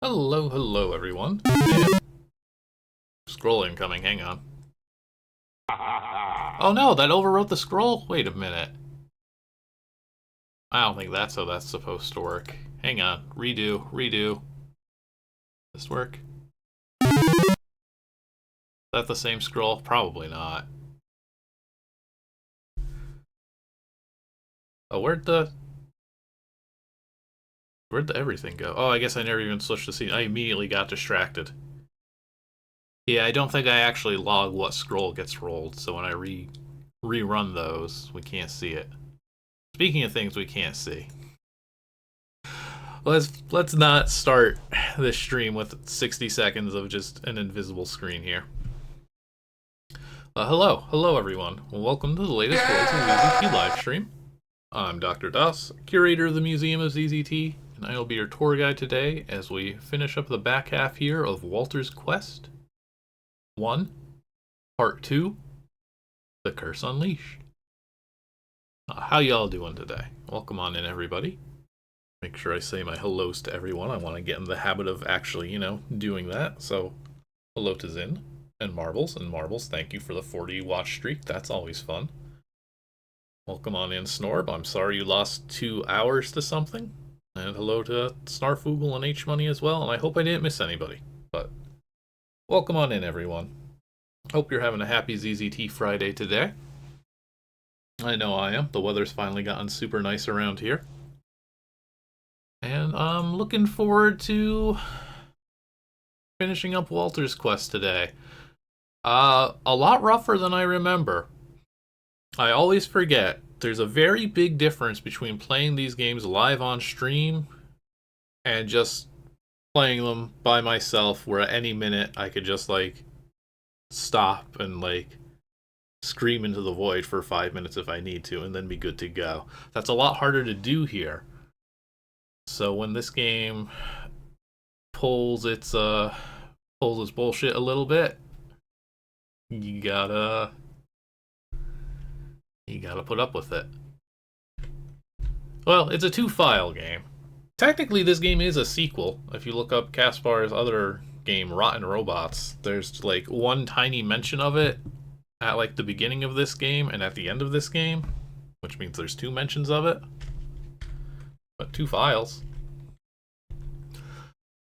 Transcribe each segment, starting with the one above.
Hello, hello, everyone. Man, scroll incoming, hang on. Oh no, that overwrote the scroll? Wait a minute. I don't think that's how that's supposed to work. Hang on, redo. Does this work? Is that the same scroll? Probably not. Oh, where'd the everything go? Oh, I guess I never even switched the scene. I immediately got distracted. Yeah, I don't think I actually log what scroll gets rolled, so when I rerun those, we can't see it. Speaking of things we can't see, let's not start this stream with 60 seconds of just an invisible screen here. Hello everyone. Welcome to the latest Worlds of ZZT live stream. I'm Dr. Das, curator of the Museum of ZZT, and I will be your tour guide today as we finish up the back half here of Walter's Quest 1, Part 2, The Curse Unleashed. How y'all doing today? Welcome on in, everybody. Make sure I say my hellos to everyone. I want to get in the habit of actually, doing that. So, hello to Zin and Marbles. Thank you for the 40 watch streak. That's always fun. Welcome on in, Snorb. I'm sorry you lost 2 hours to something. And hello to Snarfoogle and H-Money as well. And I hope I didn't miss anybody. But, welcome on in, everyone. Hope you're having a happy ZZT Friday today. I know I am. The weather's finally gotten super nice around here. And I'm looking forward to finishing up Walter's Quest today. A lot rougher than I remember. I always forget. There's a very big difference between playing these games live on stream and just playing them by myself, where at any minute I could just, stop and, scream into the void for 5 minutes if I need to, and then be good to go. That's a lot harder to do here. So when this game pulls its bullshit a little bit, you gotta put up with it. Well, it's a 2-file game. Technically, this game is a sequel. If you look up Kaspar's other game, Rotten Robots, there's one tiny mention of it at the beginning of this game and at the end of this game, which means there's 2 mentions of it. But 2 files.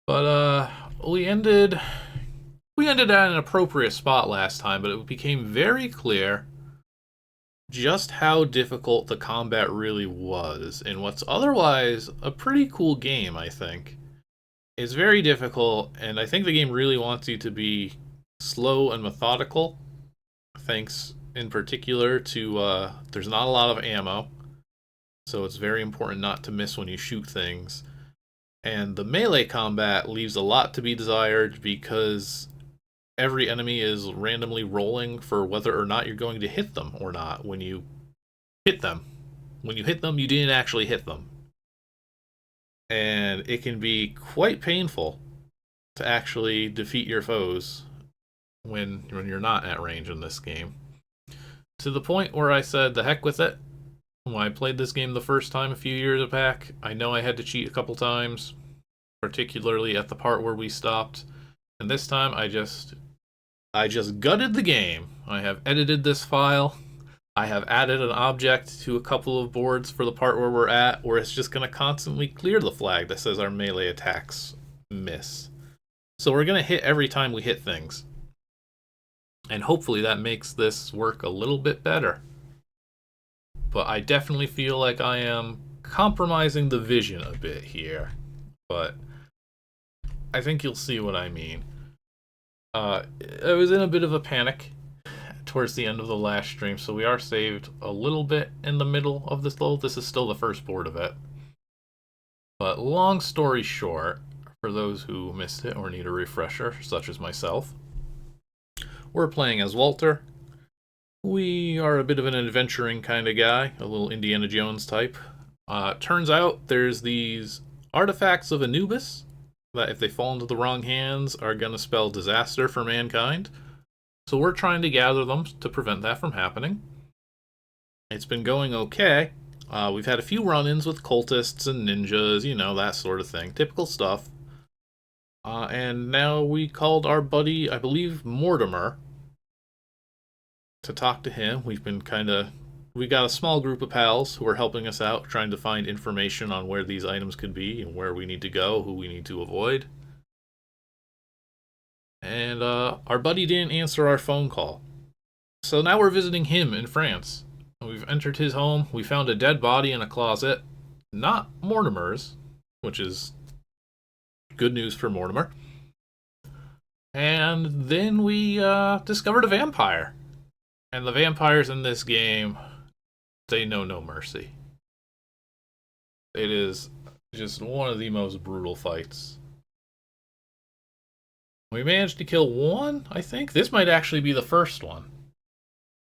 But we ended at an appropriate spot last time, but it became very clear just how difficult the combat really was in what's otherwise a pretty cool game, I think. It's very difficult, and I think the game really wants you to be slow and methodical, thanks in particular to there's not a lot of ammo, so it's very important not to miss when you shoot things. And the melee combat leaves a lot to be desired because every enemy is randomly rolling for whether or not you're going to hit them or not when you hit them. When you hit them, you didn't actually hit them. And it can be quite painful to actually defeat your foes when you're not at range in this game. To the point where I said, the heck with it. When I played this game the first time a few years back, I know I had to cheat a couple times, particularly at the part where we stopped. And this time I just gutted the game. I have edited this file. I have added an object to a couple of boards for the part where we're at, where it's just going to constantly clear the flag that says our melee attacks miss. So we're going to hit every time we hit things. And hopefully that makes this work a little bit better. But I definitely feel like I am compromising the vision a bit here. But I think you'll see what I mean. I was in a bit of a panic towards the end of the last stream, so we are saved a little bit in the middle of this level. This is still the first board of it. But long story short, for those who missed it or need a refresher, such as myself, we're playing as Walter. We are a bit of an adventuring kind of guy, a little Indiana Jones type. Turns out there's these artifacts of Anubis that, if they fall into the wrong hands, are going to spell disaster for mankind. So we're trying to gather them to prevent that from happening. It's been going okay. We've had a few run-ins with cultists and ninjas, that sort of thing. Typical stuff. And now we called our buddy, I believe, Mortimer, to talk to him. We got a small group of pals who are helping us out, trying to find information on where these items could be and where we need to go, who we need to avoid. And our buddy didn't answer our phone call. So now we're visiting him in France. We've entered his home. We found a dead body in a closet. Not Mortimer's, which is good news for Mortimer. And then we discovered a vampire. And the vampires in this game, they know no mercy. It is just one of the most brutal fights. We managed to kill one, I think. This might actually be the first one.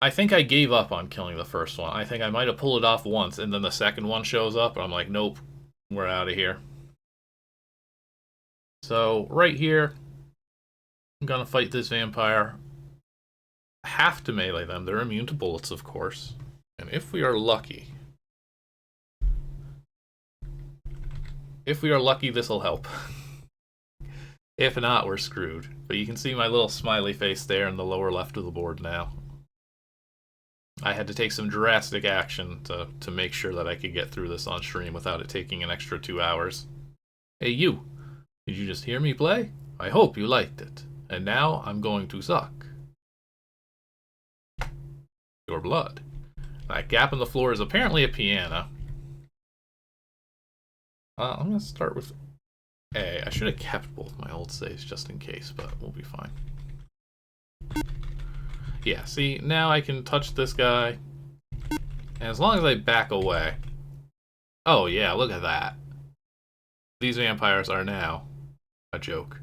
I think I gave up on killing the first one. I think I might have pulled it off once, and then the second one shows up, and I'm like, nope, we're out of here. So, right here, I'm gonna fight this vampire. Have to melee them. They're immune to bullets, of course. And if we are lucky, this'll help. If not, we're screwed. But you can see my little smiley face there in the lower left of the board now. I had to take some drastic action to make sure that I could get through this on stream without it taking an extra 2 hours. Hey you! Did you just hear me play? I hope you liked it. And now I'm going to suck your blood. That gap in the floor is apparently a piano. I'm going to start with A. I should have kept both my old saves just in case, but we'll be fine. Yeah, see, now I can touch this guy. And as long as I back away... Oh yeah, look at that. These vampires are now a joke.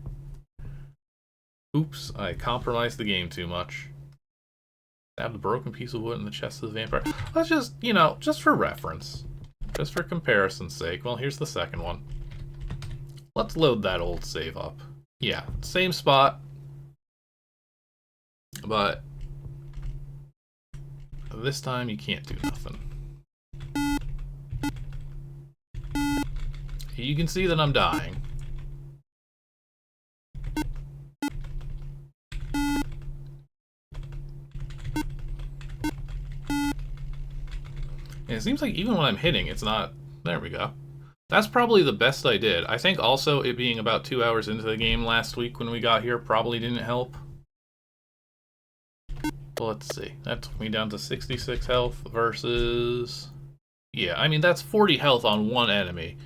Oops, I compromised the game too much. Stab the broken piece of wood in the chest of the vampire. Let's just, you know, just for reference. Just for comparison's sake. Well, here's the second one. Let's load that old save up. Yeah, same spot. But this time you can't do nothing. You can see that I'm dying. And it seems like even when I'm hitting, it's not... There we go. That's probably the best I did. I think also it being about 2 hours into the game last week when we got here probably didn't help. But let's see. That took me down to 66 health versus... Yeah, I mean, that's 40 health on one enemy.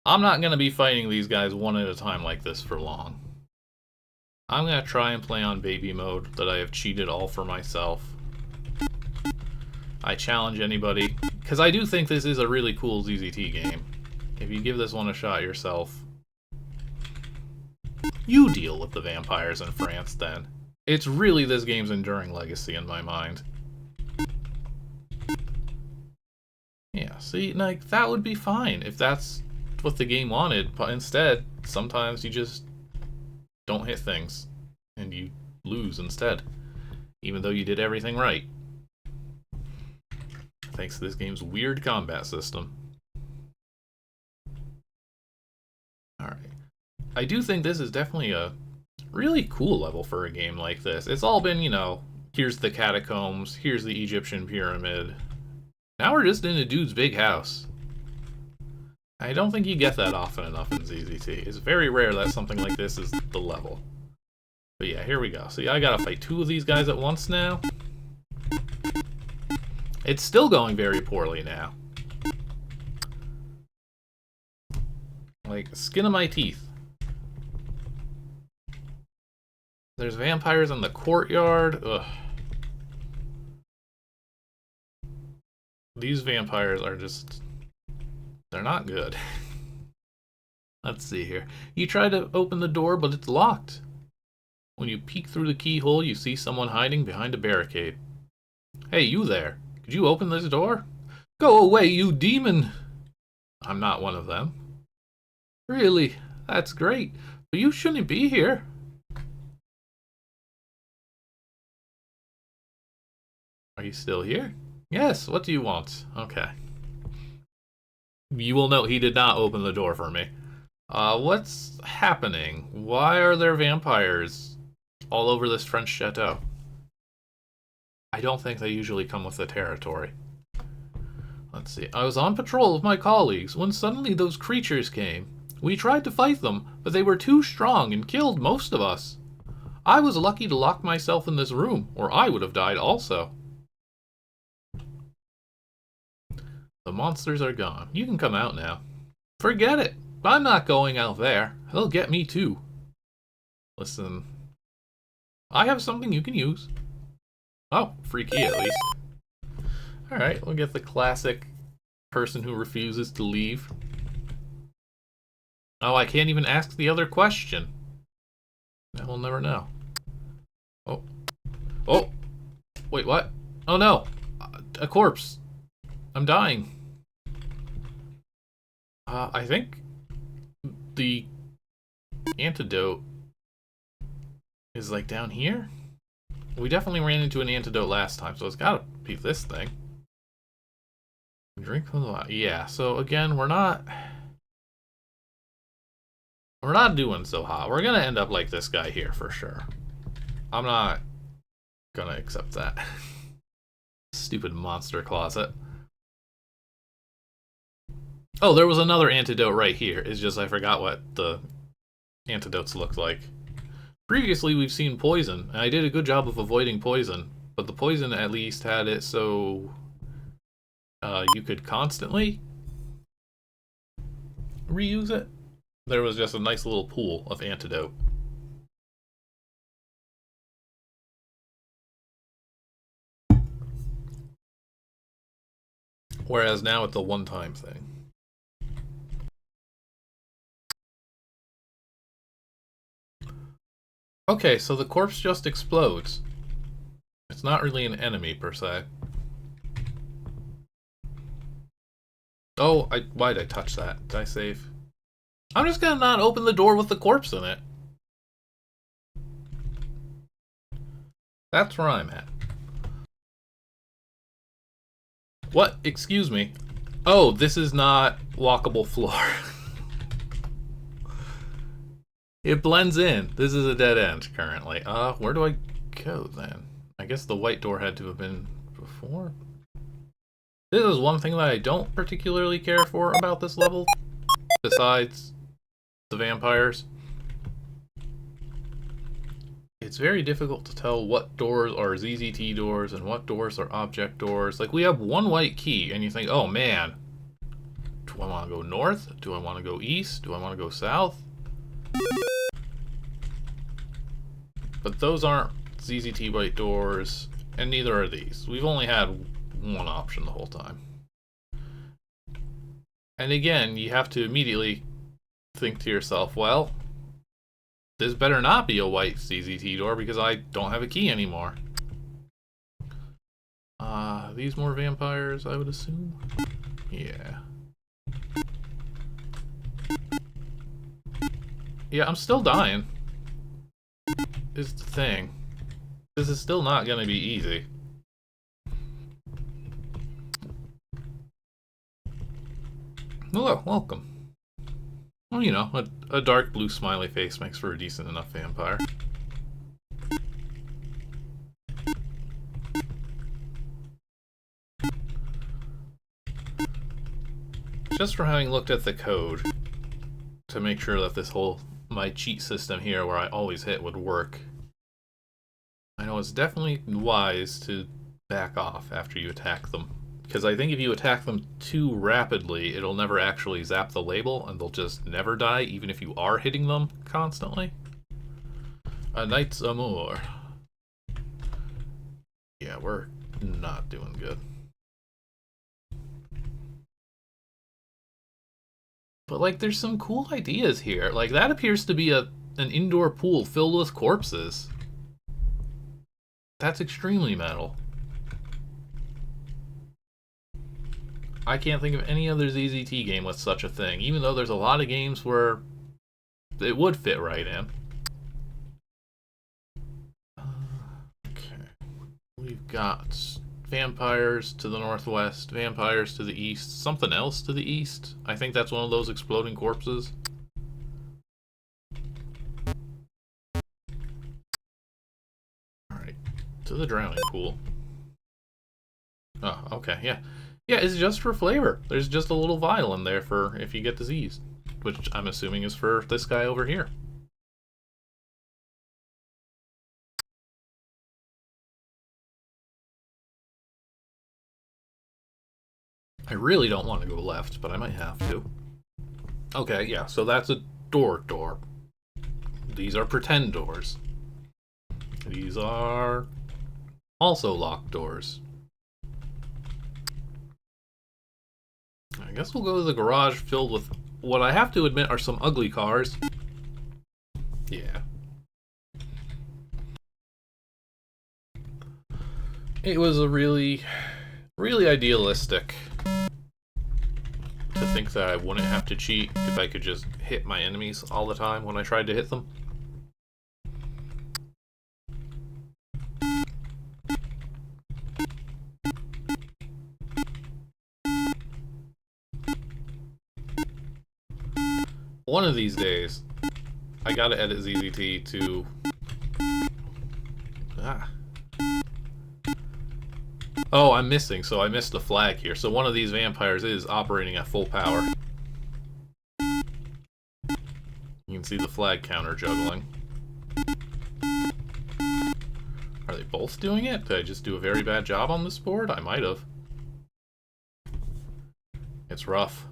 I'm not going to be fighting these guys one at a time like this for long. I'm going to try and play on baby mode that I have cheated all for myself. I challenge anybody, because I do think this is a really cool ZZT game. If you give this one a shot yourself, you deal with the vampires in France then. It's really this game's enduring legacy in my mind. Yeah, see, like, that would be fine if that's what the game wanted, but instead, sometimes you just don't hit things, and you lose instead, even though you did everything right. Thanks to this game's weird combat system. Alright. I do think this is definitely a really cool level for a game like this. It's all been, you know, here's the catacombs, here's the Egyptian pyramid. Now we're just in a dude's big house. I don't think you get that often enough in ZZT. It's very rare that something like this is the level. But yeah, here we go. See, I gotta fight two of these guys at once now. It's still going very poorly now. Like, skin of my teeth. There's vampires in the courtyard. Ugh. These vampires are just... they're not good. Let's see here. You try to open the door, but it's locked. When you peek through the keyhole, you see someone hiding behind a barricade. Hey, you there. Could you open this door? Go away, you demon! I'm not one of them. Really? That's great. But you shouldn't be here. Are you still here? Yes, what do you want? Okay. You will note he did not open the door for me. What's happening? Why are there vampires all over this French chateau? I don't think they usually come with the territory. Let's see. I was on patrol with my colleagues when suddenly those creatures came. We tried to fight them, but they were too strong and killed most of us. I was lucky to lock myself in this room, or I would have died also. The monsters are gone. You can come out now. Forget it. I'm not going out there. They'll get me too. Listen. I have something you can use. Oh, free key at least. Alright, we'll get the classic person who refuses to leave. Oh, I can't even ask the other question. Now we'll never know. Oh. Oh! Wait, what? Oh no! A corpse! I'm dying. I think the antidote is like down here? We definitely ran into an antidote last time, so it's gotta be this thing. Drink from the water. Yeah, so again, we're not doing so hot. We're gonna end up like this guy here for sure. I'm not gonna accept that. Stupid monster closet. Oh, there was another antidote right here. It's just I forgot what the antidotes looked like. Previously, we've seen poison, and I did a good job of avoiding poison, but the poison at least had it so you could constantly reuse it. There was just a nice little pool of antidote. Whereas now it's a one-time thing. Okay, so the corpse just explodes. It's not really an enemy, per se. Oh, why'd I touch that? Did I save? I'm just gonna not open the door with the corpse in it. That's where I'm at. What? Excuse me. Oh, this is not walkable floor. It blends in. This is a dead end currently. Where do I go then? I guess the white door had to have been before. This is one thing that I don't particularly care for about this level, besides the vampires. It's very difficult to tell what doors are ZZT doors and what doors are object doors. Like, we have one white key, and you think, oh man, do I want to go north? Do I want to go east? Do I want to go south? But those aren't ZZT white doors, and neither are these. We've only had one option the whole time. And again, you have to immediately think to yourself, well, this better not be a white ZZT door because I don't have a key anymore. These more vampires, I would assume? Yeah. Yeah, I'm still dying. Is the thing. This is still not gonna be easy. Hello, welcome. Well, you know, a dark blue smiley face makes for a decent enough vampire. Just from having looked at the code to make sure that this whole my cheat system here where I always hit would work, I know it's definitely wise to back off after you attack them. Because I think if you attack them too rapidly, it'll never actually zap the label, and they'll just never die, even if you are hitting them constantly. A knight's amour. Yeah, we're not doing good. But, like, there's some cool ideas here. Like, that appears to be an indoor pool filled with corpses. That's extremely metal. I can't think of any other ZZT game with such a thing, even though there's a lot of games where it would fit right in. Okay. We've got vampires to the northwest, vampires to the east, something else to the east. I think that's one of those exploding corpses. To the drowning pool. Oh, okay, yeah. Yeah, it's just for flavor. There's just a little vial in there for if you get diseased, which I'm assuming is for this guy over here. I really don't want to go left, but I might have to. Okay, yeah, so that's a door. These are pretend doors. These are also locked doors. I guess we'll go to the garage filled with what I have to admit are some ugly cars. Yeah. It was a really idealistic to think that I wouldn't have to cheat if I could just hit my enemies all the time when I tried to hit them. One of these days, I gotta edit ZZT to... Oh, I'm missing, so I missed the flag here. So one of these vampires is operating at full power. You can see the flag counter juggling. Are they both doing it? Did I just do a very bad job on this board? I might have. It's rough.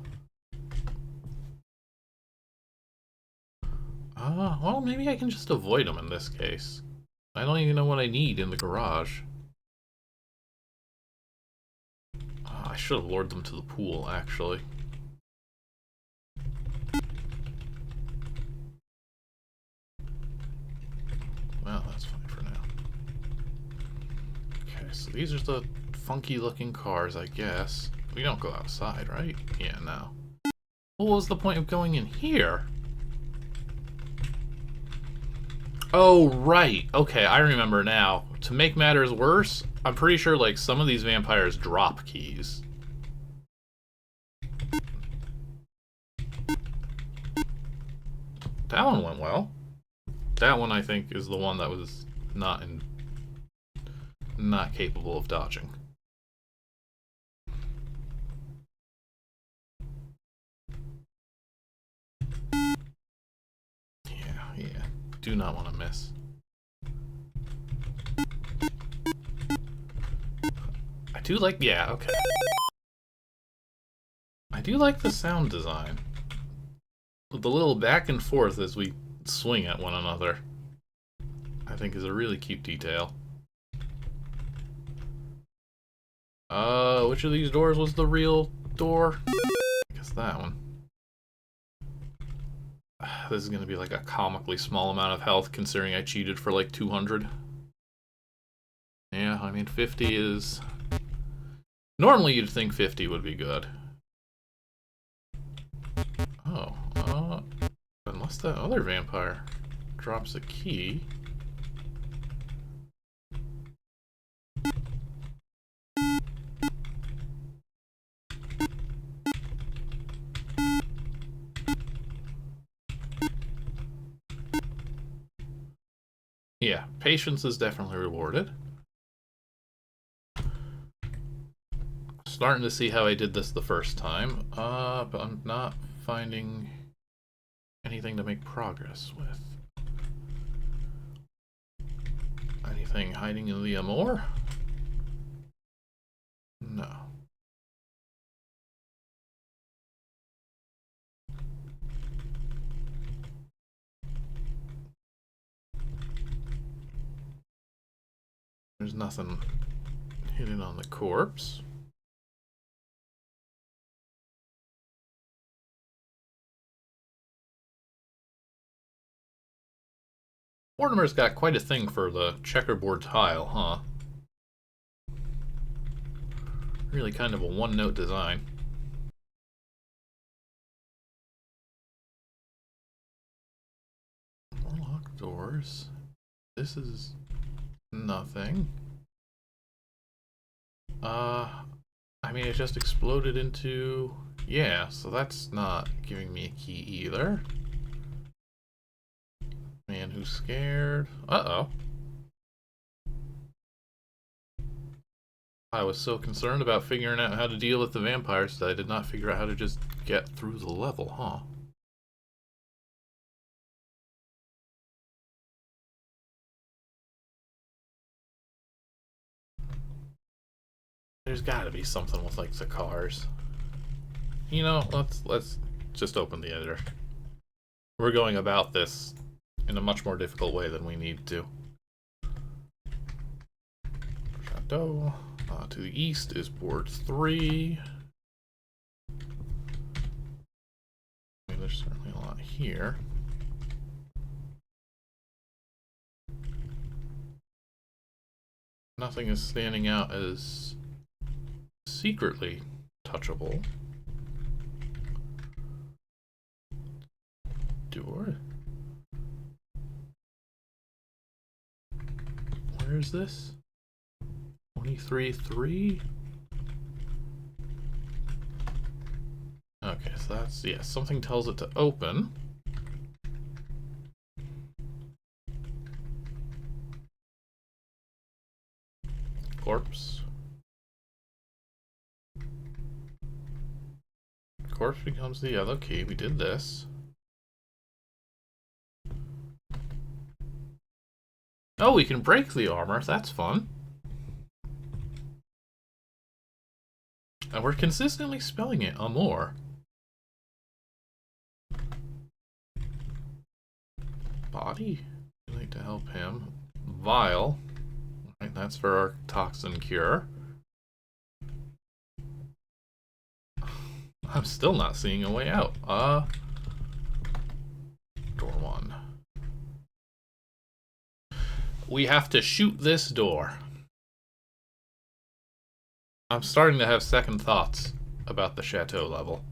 Well, maybe I can just avoid them in this case. I don't even know what I need in the garage. I should have lured them to the pool, actually. Well, that's fine for now. Okay, so these are the funky looking cars, I guess. We don't go outside, right? Yeah, no. What was the point of going in here? Oh, right. Okay, I remember now. To make matters worse, I'm pretty sure, like, some of these vampires drop keys. That one went well. That one, I think, is the one that was not capable of dodging. Yeah. Do not want to miss. I do like... Yeah, okay. I do like the sound design. The little back and forth as we swing at one another, I think is a really cute detail. Which of these doors was the real door? I guess that one. This is gonna be like a comically small amount of health considering I cheated for like 200. Yeah, I mean 50 is... Normally you'd think 50 would be good. Oh, unless that other vampire drops a key. Yeah, patience is definitely rewarded. Starting to see how I did this the first time, but I'm not finding anything to make progress with. Anything hiding in the amour? No. There's nothing hidden on the corpse. Mortimer's got quite a thing for the checkerboard tile, huh? Really kind of a one-note design. More locked doors. This is nothing. I mean, it just exploded into... Yeah, so that's not giving me a key either. Man who's scared. Uh-oh. I was so concerned about figuring out how to deal with the vampires that I did not figure out how to just get through the level, huh? There's gotta be something with, like, the cars. You know, let's just open the editor. We're going about this in a much more difficult way than we need to. Chateau. To the east is board 3. I mean, there's certainly a lot here. Nothing is standing out as secretly touchable. Door. Where is this? 23-3? Okay, so that's, yeah, something tells it to open. Corpse. Corpse becomes the yellow key. We did this. Oh, we can break the armor. That's fun. And we're consistently spelling it Amor. Body? We need to help him. Vial. Right, that's for our toxin cure. I'm still not seeing a way out. Door 1. We have to shoot this door. I'm starting to have second thoughts about the chateau level.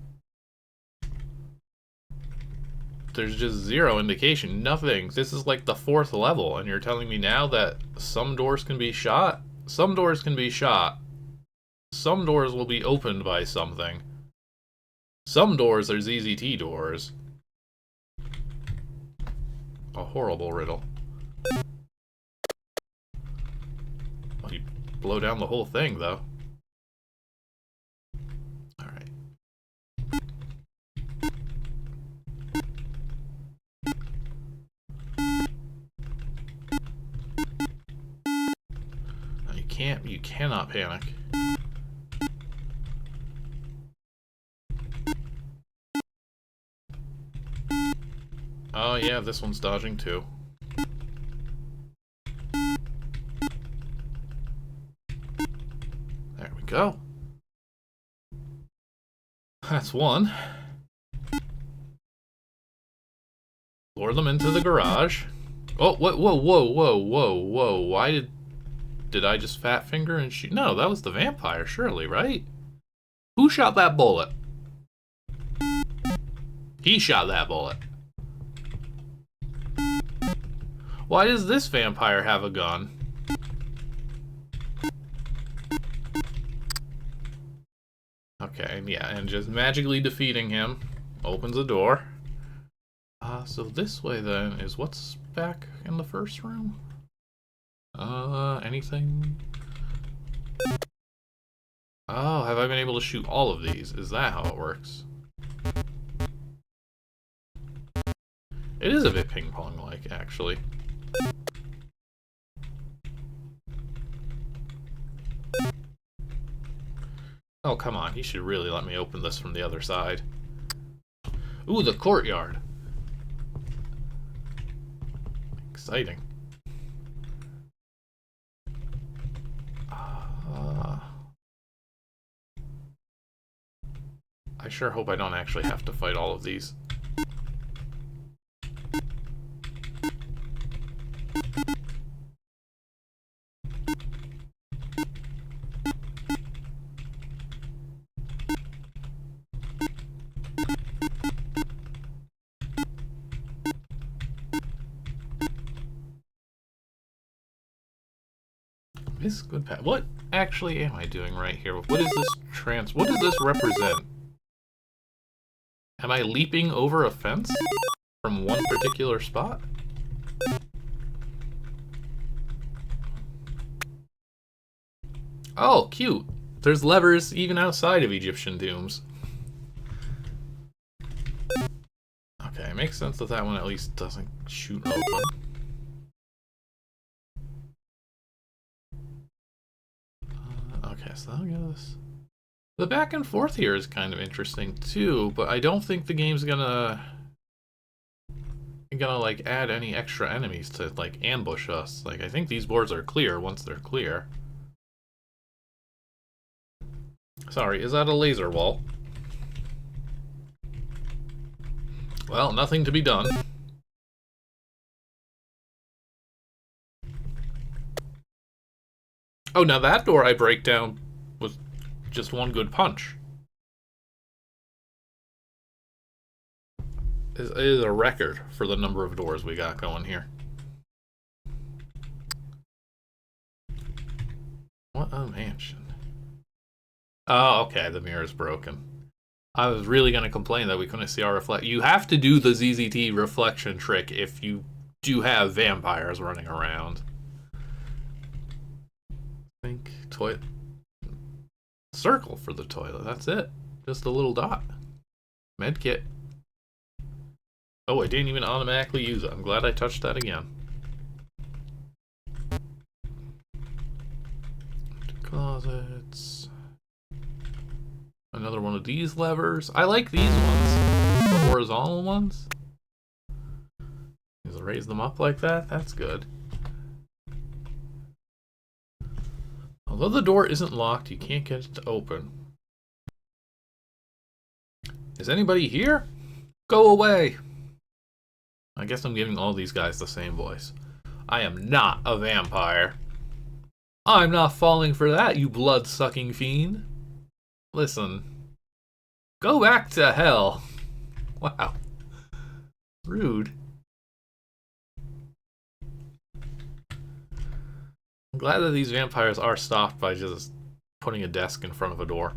There's just zero indication, nothing. This is like the 4th level, and you're telling me now that some doors can be shot? Some doors can be shot. Some doors will be opened by something. Some doors are ZZT doors. A horrible riddle. Well, you blow down the whole thing, though. Alright. You cannot panic. Oh yeah, this one's dodging too. There we go. That's one. Lure them into the garage. Oh, whoa, whoa, whoa, whoa, whoa, whoa. Why did I just fat finger and shoot? No, that was the vampire, surely, right? Who shot that bullet? He shot that bullet. Why does this vampire have a gun? Okay, yeah, and just magically defeating him opens a door. So this way then is what's back in the first room? Anything? Oh, have I been able to shoot all of these? Is that how it works? It is a bit ping-pong-like, actually. Oh, come on. He should really let me open this from the other side. Ooh, the courtyard. Exciting. I sure hope I don't actually have to fight all of these. This good path. What actually am I doing right here? What is this what does this represent? Am I leaping over a fence from one particular spot? Oh, cute. There's levers even outside of Egyptian tombs. Okay, it makes sense that that one at least doesn't shoot open. Okay, so that'll get us. The back and forth here is kind of interesting too, but I don't think the game's gonna like add any extra enemies to like ambush us. Like, I think these boards are clear once they're clear. Sorry, is that a laser wall? Well, nothing to be done. Oh, now that door I break down was just one good punch. It is a record for the number of doors we got going here. What a mansion. Oh, okay, the mirror's broken. I was really going to complain that we couldn't see our reflect. You have to do the ZZT reflection trick if you do have vampires running around. I think toilet. Circle for the toilet, that's it. Just a little dot. Medkit. Oh, I didn't even automatically use it. I'm glad I touched that again. Closets. Another one of these levers. I like these ones. The horizontal ones. Just raise them up like that. That's good. Although the door isn't locked, you can't get it to open. Is anybody here? Go away! I guess I'm giving all these guys the same voice. I am not a vampire. I'm not falling for that, you blood-sucking fiend. Listen. Go back to hell. Wow. Rude. I'm glad that these vampires are stopped by just putting a desk in front of a door.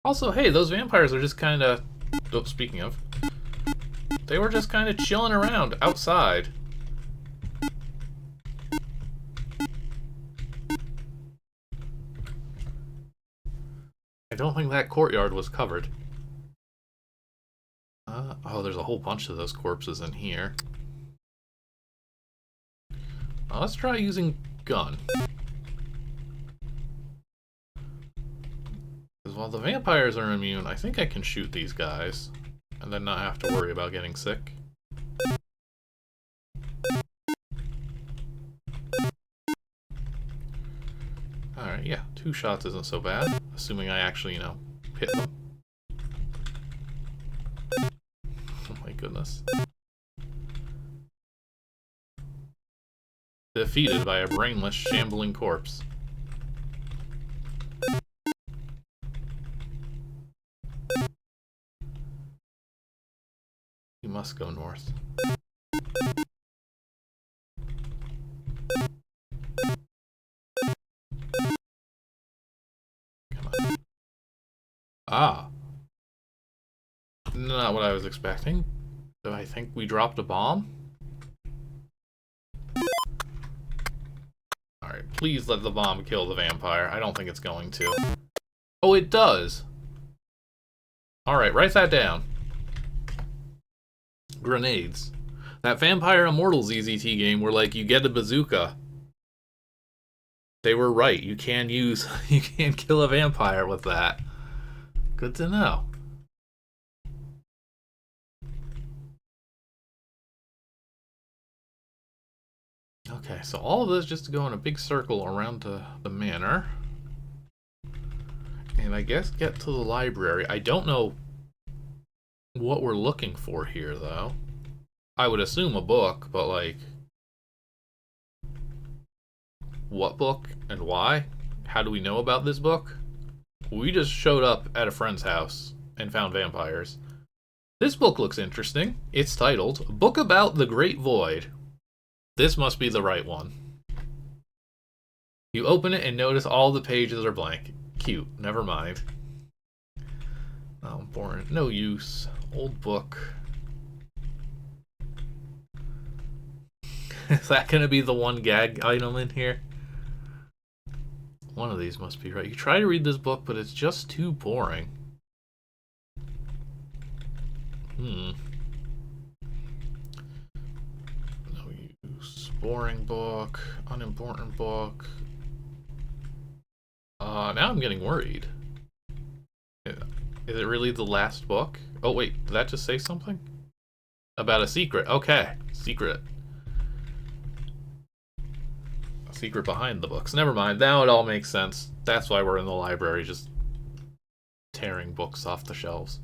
Also, hey, those vampires are just kind of... Oh, speaking of... They were just kind of chilling around outside. I don't think that courtyard was covered. Oh, there's a whole bunch of those corpses in here. Let's try using gun. Because while the vampires are immune, I think I can shoot these guys. And then not have to worry about getting sick. Alright, yeah, 2 shots isn't so bad. Assuming I actually, you know, hit them. Oh my goodness. Defeated by a brainless, shambling corpse. You must go north. Come on. Ah. Not what I was expecting. So I think we dropped a bomb. Alright, please let the bomb kill the vampire. I don't think it's going to. Oh, it does! Alright, write that down. Grenades. That Vampire Immortal ZZT game where, like, you get a bazooka. They were right. You can kill a vampire with that. Good to know. Okay, so all of this just to go in a big circle around the manor. And I guess get to the library. I don't know what we're looking for here, though. I would assume a book, but like... What book and why? How do we know about this book? We just showed up at a friend's house and found vampires. This book looks interesting. It's titled, Book About the Great Void. This must be the right one. You open it and notice all the pages are blank. Cute. Never mind. Boring. No use. Old book. Is that gonna be the one gag item in here? One of these must be right. You try to read this book, but it's just too boring. No use. Boring book. Unimportant book. Now I'm getting worried. Is it really the last book? Oh wait, did that just say something? About a secret. Okay, secret. A secret behind the books. Never mind, now it all makes sense. That's why we're in the library, just tearing books off the shelves.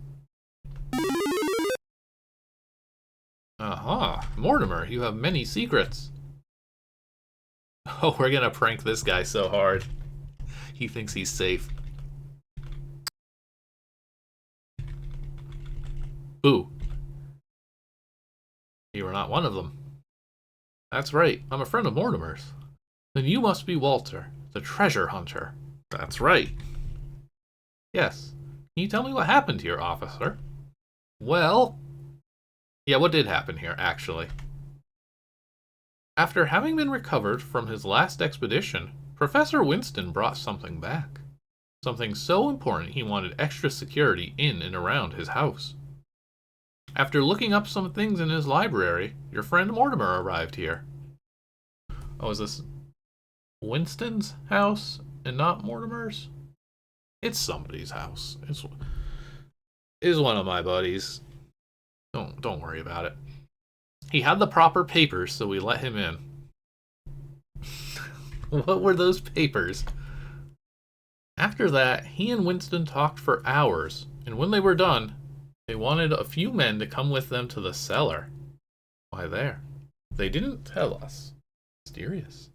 Aha, Mortimer, you have many secrets. Oh, we're gonna prank this guy so hard. He thinks he's safe. Boo. You are not one of them. That's right, I'm a friend of Mortimer's. Then you must be Walter, the treasure hunter. That's right. Yes. Can you tell me what happened here, officer? Well... yeah, what did happen here, actually? After having been recovered from his last expedition, Professor Winston brought something back. Something so important he wanted extra security in and around his house. After looking up some things in his library, your friend Mortimer arrived here. Oh, is this Winston's house and not Mortimer's? It's somebody's house. It's one of my buddies. Don't worry about it. He had the proper papers, so we let him in. What were those papers? After that, he and Winston talked for hours, and when they were done, they wanted a few men to come with them to the cellar. Why there? They didn't tell us. Mysterious.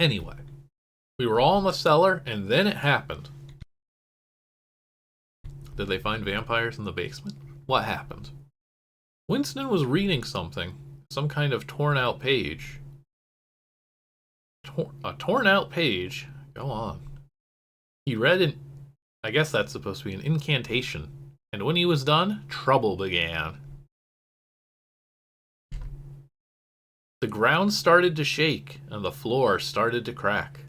Anyway, we were all in the cellar, and then it happened. Did they find vampires in the basement? What happened? Winston was reading something, some kind of torn out page. A torn out page? Go on. He read an... I guess that's supposed to be an incantation. And when he was done, trouble began. The ground started to shake, and the floor started to crack.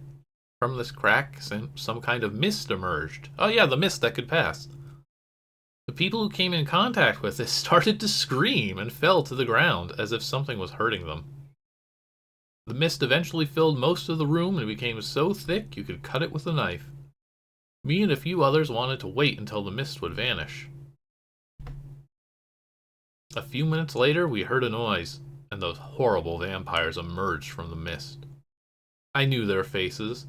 From this crack, some kind of mist emerged. Oh yeah, the mist that could pass. The people who came in contact with it started to scream and fell to the ground as if something was hurting them. The mist eventually filled most of the room and became so thick you could cut it with a knife. Me and a few others wanted to wait until the mist would vanish. A few minutes later, we heard a noise, and those horrible vampires emerged from the mist. I knew their faces.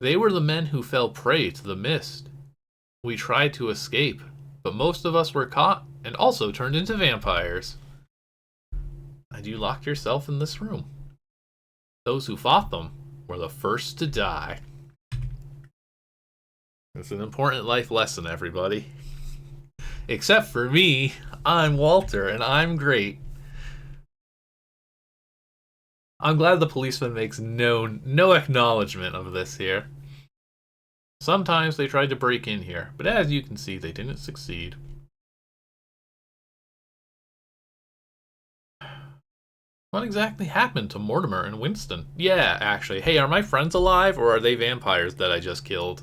They were the men who fell prey to the mist. We tried to escape, but most of us were caught and also turned into vampires. And you locked yourself in this room. Those who fought them were the first to die. It's an important life lesson, everybody. Except for me, I'm Walter, and I'm great. I'm glad the policeman makes no acknowledgement of this here. Sometimes they tried to break in here, but as you can see, they didn't succeed. What exactly happened to Mortimer and Winston? Yeah, actually. Hey, are my friends alive, or are they vampires that I just killed?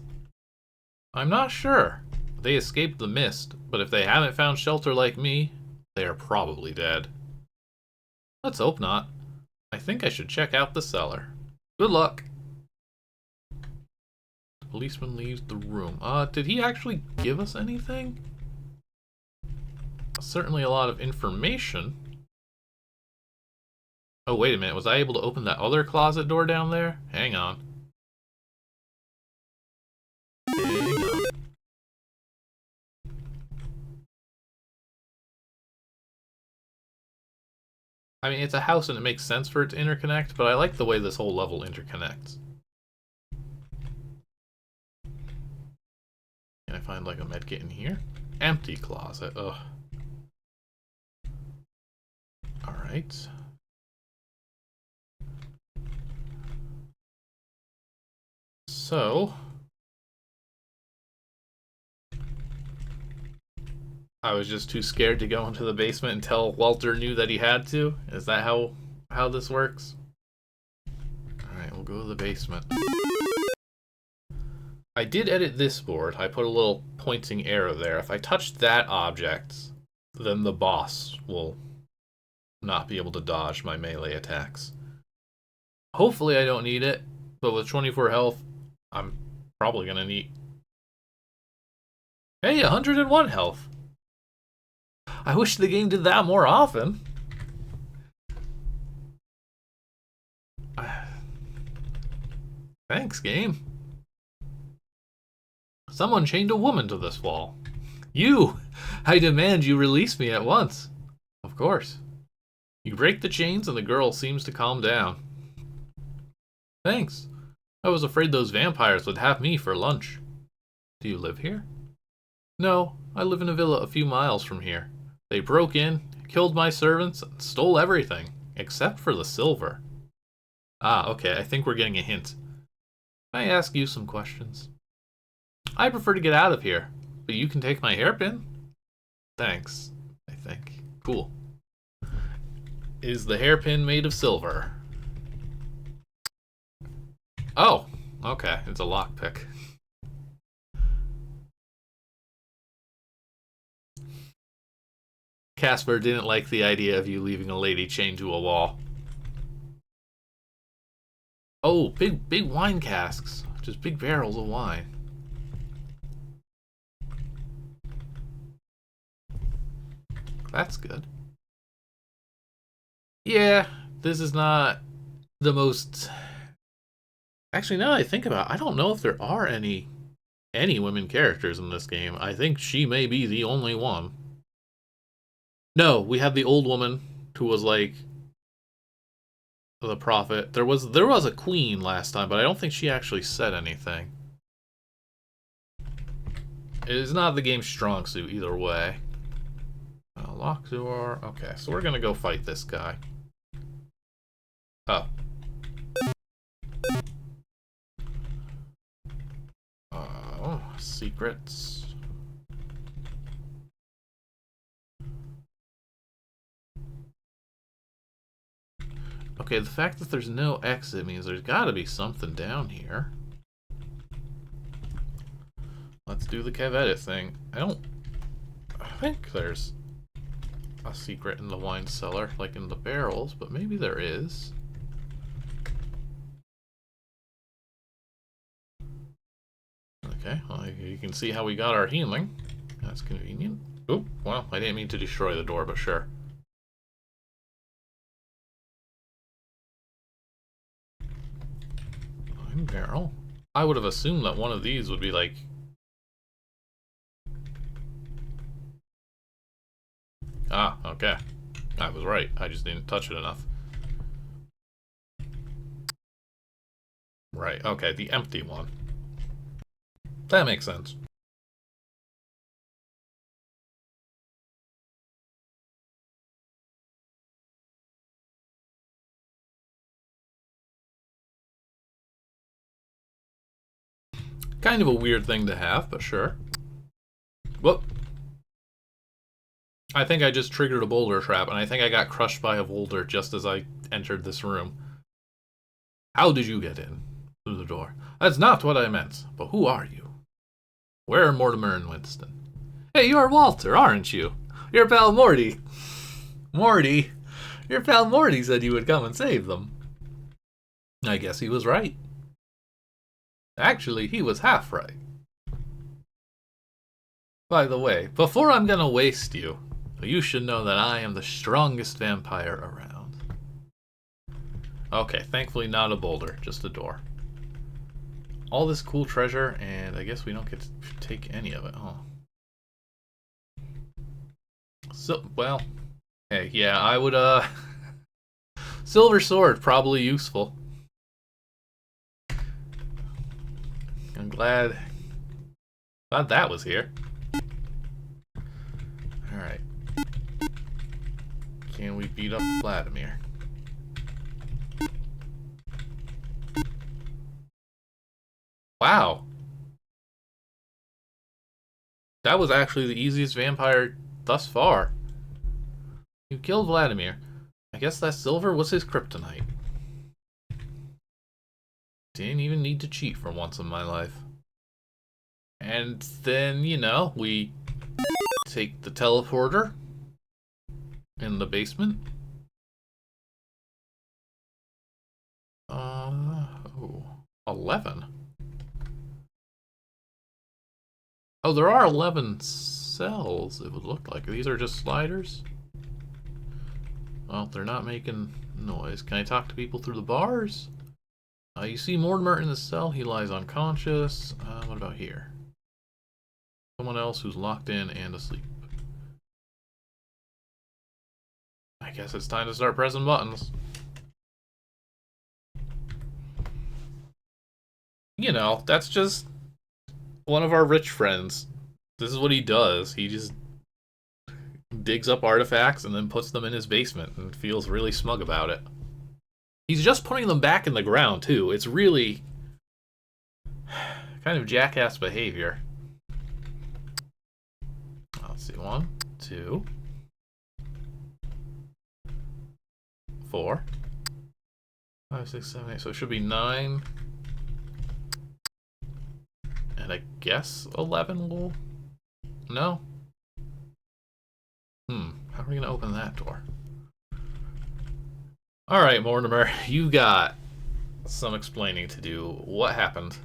I'm not sure. They escaped the mist, but if they haven't found shelter like me, they are probably dead. Let's hope not. I think I should check out the cellar. Good luck. The policeman leaves the room. Did he actually give us anything? Certainly a lot of information. Oh, wait a minute. Was I able to open that other closet door down there? Hang on. Hang on. I mean, it's a house and it makes sense for it to interconnect, but I like the way this whole level interconnects. Can I find like a medkit in here? Empty closet. Ugh. Alright. So, I was just too scared to go into the basement until Walter knew that he had to? Is that how this works? Alright, we'll go to the basement. I did edit this board. I put a little pointing arrow there. If I touch that object, then the boss will not be able to dodge my melee attacks. Hopefully I don't need it, but with 24 health, I'm probably gonna need... Hey, 101 health! I wish the game did that more often. Thanks, game. Someone chained a woman to this wall. You! I demand you release me at once. Of course. You break the chains and the girl seems to calm down. Thanks. I was afraid those vampires would have me for lunch. Do you live here? No, I live in a villa a few miles from here. They broke in, killed my servants, and stole everything, except for the silver. Ah, okay, I think we're getting a hint. Can I ask you some questions? I prefer to get out of here, but you can take my hairpin. Thanks, I think. Cool. Is the hairpin made of silver? Oh, okay, it's a lockpick. Casper didn't like the idea of you leaving a lady chained to a wall. Oh, big wine casks. Just big barrels of wine. That's good. Yeah, this is not the most... Actually, now that I think about it, I don't know if there are any women characters in this game. I think she may be the only one. No, we have the old woman who was like the prophet. There was a queen last time, but I don't think she actually said anything. It is not the game's strong suit either way. Lock door. Okay, so we're gonna go fight this guy. Oh. Secrets. Okay, the fact that there's no exit means there's gotta be something down here. Let's do the Kev edit thing. I think there's a secret in the wine cellar, like in the barrels, but maybe there is. Okay, well, you can see how we got our healing. That's convenient. Oh, well, I didn't mean to destroy the door, but sure. Wine barrel? I would have assumed that one of these would be like... Ah, okay. I was right. I just didn't touch it enough. Right, okay, the empty one. That makes sense. Kind of a weird thing to have, but sure. Whoop. I think I just triggered a boulder trap, and I think I got crushed by a boulder just as I entered this room. How did you get in? Through the door. That's not what I meant, but who are you? Where are Mortimer and Winston? Hey, you are Walter, aren't you? Your pal Morty. Morty? Your pal Morty said you would come and save them. I guess he was right. Actually, he was half right. By the way, before I'm gonna waste you, you should know that I am the strongest vampire around. Okay, thankfully not a boulder, just a door. All this cool treasure, and I guess we don't get to take any of it, huh? So, well, hey, yeah, I would, Silver sword, probably useful. I'm glad that was here. Alright. Can we beat up Vladimir? Wow. That was actually the easiest vampire thus far. You killed Vladimir. I guess that silver was his kryptonite. Didn't even need to cheat for once in my life. And then, you know, we take the teleporter in the basement. Oh, 11. Oh, there are 11 cells, it would look like. These are just sliders. Well, they're not making noise. Can I talk to people through the bars? You see Mortimer in the cell. He lies unconscious. What about here? Someone else who's locked in and asleep. I guess it's time to start pressing buttons. You know, that's just one of our rich friends. This is what he does. He just digs up artifacts and then puts them in his basement and feels really smug about it. He's just putting them back in the ground, too. It's really kind of jackass behavior. Let's see. 1, 2, 4, 5, 6, 7, 8. So it should be 9. And I guess 11 will... No? How are we going to open that door? Alright, Mortimer, you got some explaining to do. What happened?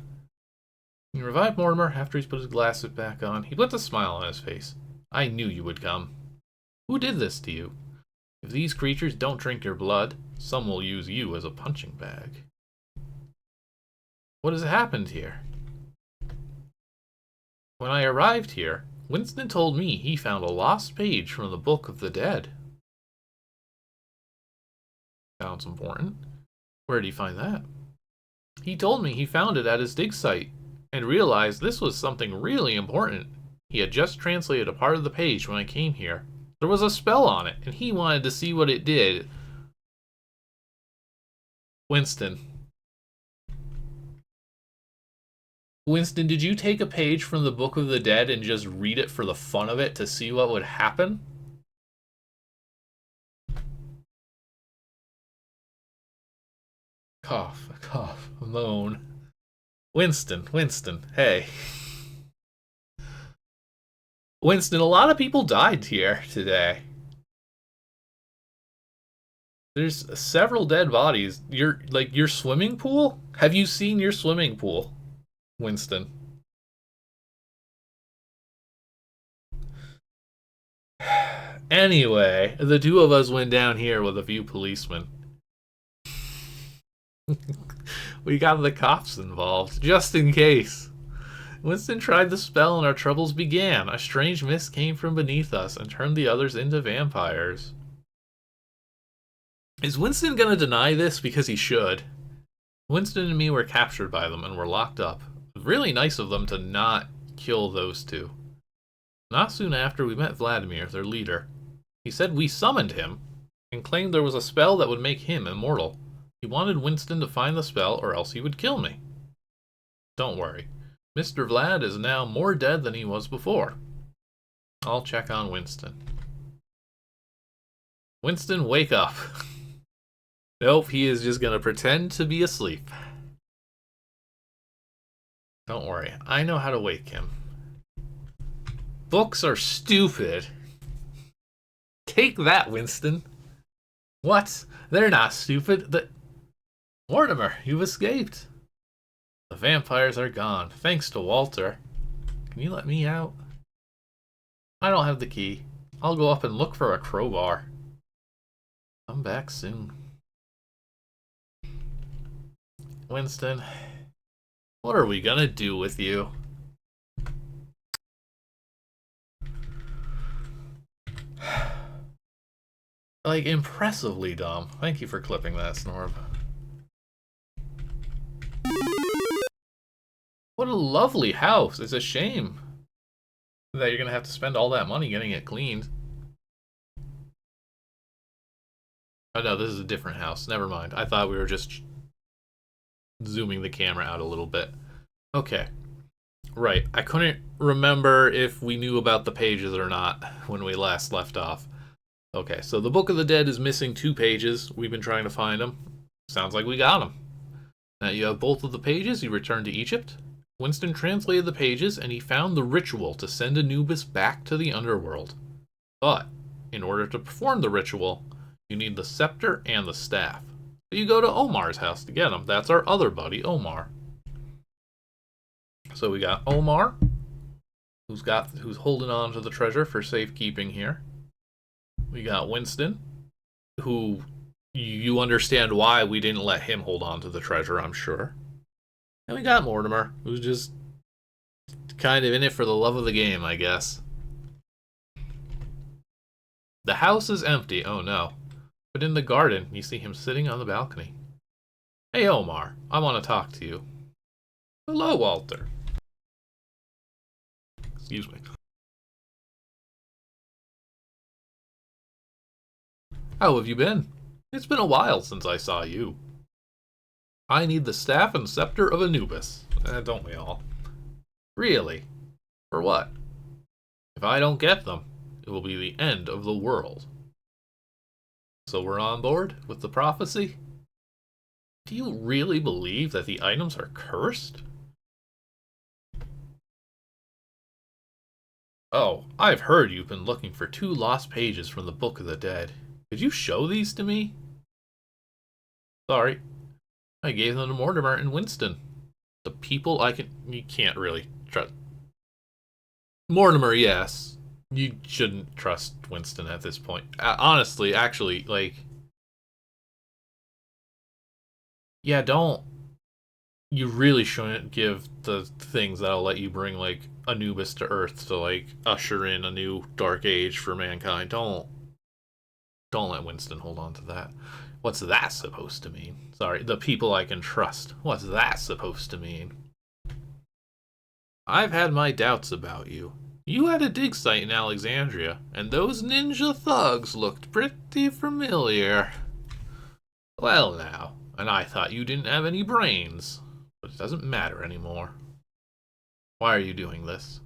You revived Mortimer after he's put his glasses back on. He put a smile on his face. I knew you would come. Who did this to you? If these creatures don't drink your blood, some will use you as a punching bag. What has happened here? When I arrived here, Winston told me he found a lost page from the Book of the Dead. Sounds important. Where did he find that? He told me he found it at his dig site, and realized this was something really important. He had just translated a part of the page when I came here. There was a spell on it, and he wanted to see what it did. Winston, did you take a page from the Book of the Dead and just read it for the fun of it to see what would happen? Cough, cough, moan. Winston, hey. Winston, a lot of people died here today. There's several dead bodies. Your swimming pool? Have you seen your swimming pool, Winston? Anyway, the two of us went down here with a few policemen. We got the cops involved, just in case. Winston tried the spell and our troubles began. A strange mist came from beneath us and turned the others into vampires. Is Winston gonna deny this? Because he should. Winston and me were captured by them and were locked up. It was really nice of them to not kill those two. Not soon after, we met Vladimir, their leader. He said we summoned him and claimed there was a spell that would make him immortal. He wanted Winston to find the spell or else he would kill me. Don't worry. Mr. Vlad is now more dead than he was before. I'll check on Winston. Winston, wake up. Nope, he is just gonna pretend to be asleep. Don't worry, I know how to wake him. Books are stupid. Take that, Winston. What? They're not stupid. Mortimer, you've escaped. The vampires are gone, thanks to Walter. Can you let me out? I don't have the key. I'll go up and look for a crowbar. Come back soon. Winston, what are we gonna do with you? Like, impressively dumb. Thank you for clipping that, Snorb. What a lovely house. It's a shame that you're gonna have to spend all that money getting it cleaned. Oh no, this is a different house. Never mind. I thought we were just zooming the camera out a little bit. Okay. Right. I couldn't remember if we knew about the pages or not when we last left off. Okay, so the Book of the Dead is missing 2 pages. We've been trying to find them. Sounds like we got them. Now you have both of the pages. You return to Egypt. Winston translated the pages, and he found the ritual to send Anubis back to the underworld. But, in order to perform the ritual, you need the scepter and the staff. So you go to Omar's house to get them. That's our other buddy, Omar. So we got Omar, who's holding on to the treasure for safekeeping here. We got Winston, who you understand why we didn't let him hold on to the treasure, I'm sure. And we got Mortimer, who's just kind of in it for the love of the game, I guess. The house is empty, oh no. But in the garden, you see him sitting on the balcony. Hey Omar, I want to talk to you. Hello, Walter. Excuse me. How have you been? It's been a while since I saw you. I need the staff and scepter of Anubis. Don't we all? Really? For what? If I don't get them, it will be the end of the world. So we're on board with the prophecy? Do you really believe that the items are cursed? Oh, I've heard you've been looking for 2 lost pages from the Book of the Dead. Could you show these to me? Sorry. I gave them to Mortimer and Winston. The people you can't really trust. Mortimer, yes. You shouldn't trust Winston at this point. Honestly, actually, like... Yeah, don't... You really shouldn't give the things that'll let you bring, like, Anubis to Earth to, like, usher in a new dark age for mankind. Don't let Winston hold on to that. What's that supposed to mean? Sorry, the people I can trust. What's that supposed to mean? I've had my doubts about you. You had a dig site in Alexandria, and those ninja thugs looked pretty familiar. Well now, and I thought you didn't have any brains. But it doesn't matter anymore. Why are you doing this?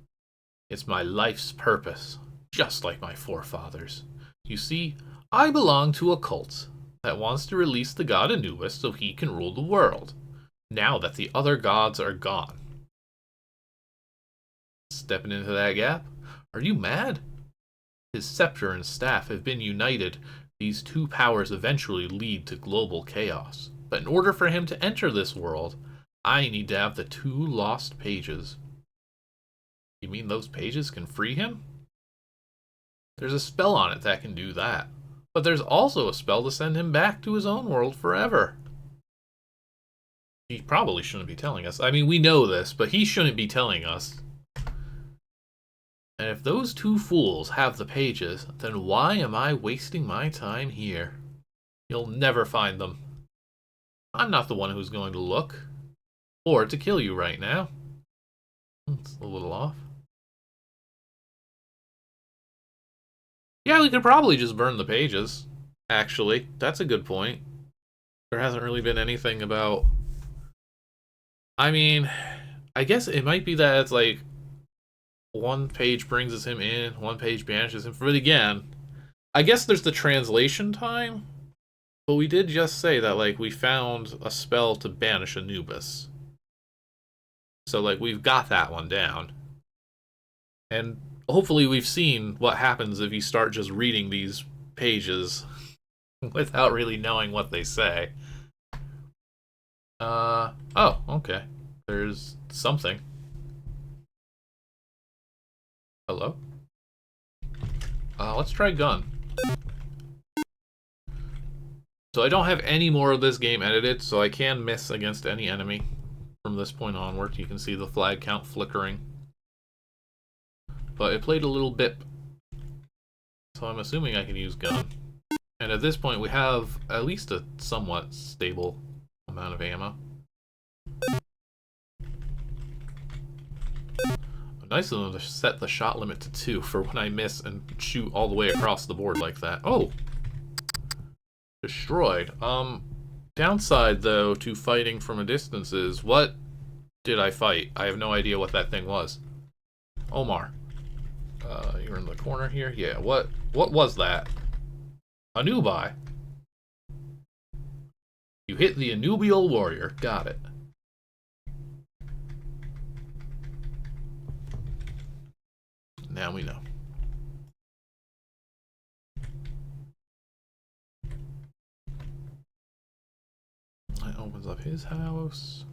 It's my life's purpose, just like my forefathers. You see, I belong to a cult that wants to release the god Anubis so he can rule the world, now that the other gods are gone. Stepping into that gap? Are you mad? His scepter and staff have been united. These 2 powers eventually lead to global chaos. But in order for him to enter this world, I need to have the 2 lost pages. You mean those pages can free him? There's a spell on it that can do that. But there's also a spell to send him back to his own world forever. He probably shouldn't be telling us. I mean, we know this, but he shouldn't be telling us. And if those 2 fools have the pages, then why am I wasting my time here? You'll never find them. I'm not the one who's going to look. Or to kill you right now. It's a little off. Yeah, we could probably just burn the pages. Actually, that's a good point. There hasn't really been anything about... I mean, I guess it might be that it's like... 1 page brings him in, 1 page banishes him. But again, I guess there's the translation time. But we did just say that, like, we found a spell to banish Anubis. So, like, we've got that one down. And hopefully we've seen what happens if you start just reading these pages without really knowing what they say. Oh, okay. There's something. Hello? Let's try gun. So I don't have any more of this game edited, so I can miss against any enemy. From this point onward, you can see the flag count flickering. But it played a little bip. So I'm assuming I can use gun. And at this point, we have at least a somewhat stable amount of ammo. Nice of them to set the shot limit to 2 for when I miss and shoot all the way across the board like that. Oh! Destroyed. Downside, though, to fighting from a distance is what did I fight? I have no idea what that thing was. Omar. You're in the corner here? Yeah, what was that? Anubi. You hit the Anubial warrior. Got it. Now we know. That opens up his house.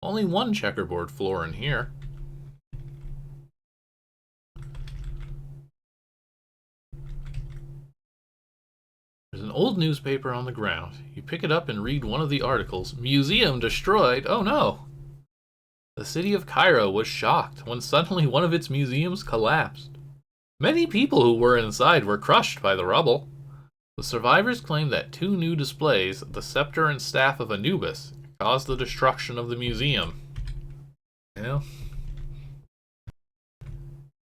Only one checkerboard floor in here. There's an old newspaper on the ground. You pick it up and read one of the articles. Museum destroyed. Oh no. The city of Cairo was shocked when suddenly one of its museums collapsed. Many people who were inside were crushed by the rubble. The survivors claim that two new displays, the scepter and staff of Anubis, caused the destruction of the museum. Yeah.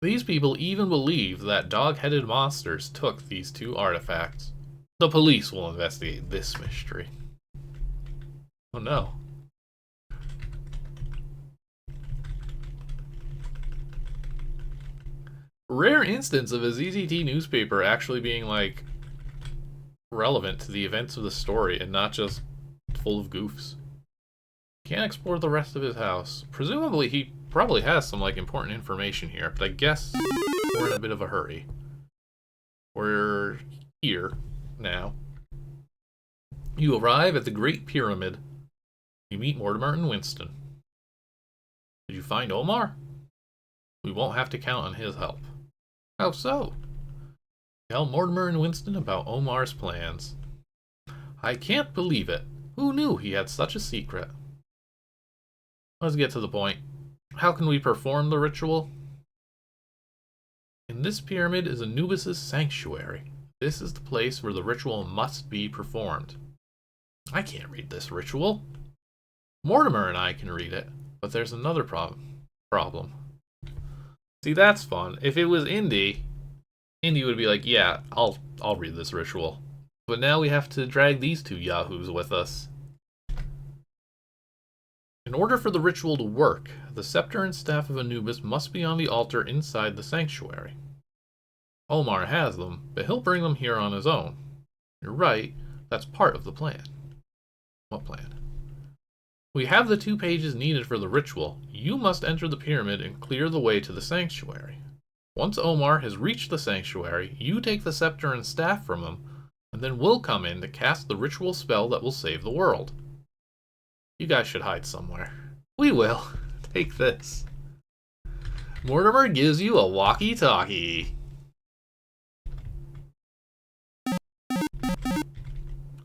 These people even believe that dog-headed monsters took these two artifacts. The police will investigate this mystery. Oh no. Rare instance of a ZZT newspaper actually being, like, relevant to the events of the story and not just full of goofs. Can't explore the rest of his house. Presumably he probably has some, like, important information here, but I guess we're in a bit of a hurry. We're here now. You arrive at the Great Pyramid. You meet Mortimer and Winston. Did you find Omar? We won't have to count on his help. How so? Tell Mortimer and Winston about Omar's plans. I can't believe it. Who knew he had such a secret? Let's get to the point. How can we perform the ritual? In this pyramid is Anubis' sanctuary. This is the place where the ritual must be performed. I can't read this ritual. Mortimer and I can read it, but there's another problem. See, that's fun. If it was Indy would be like, yeah, I'll read this ritual. But now we have to drag these two yahoos with us. In order for the ritual to work, the scepter and staff of Anubis must be on the altar inside the sanctuary. Omar has them, but he'll bring them here on his own. You're right, that's part of the plan. What plan? We have the 2 pages needed for the ritual. You must enter the pyramid and clear the way to the sanctuary. Once Omar has reached the sanctuary, you take the scepter and staff from him, and then we'll come in to cast the ritual spell that will save the world. You guys should hide somewhere. We will. Take this. Mortimer gives you a walkie-talkie.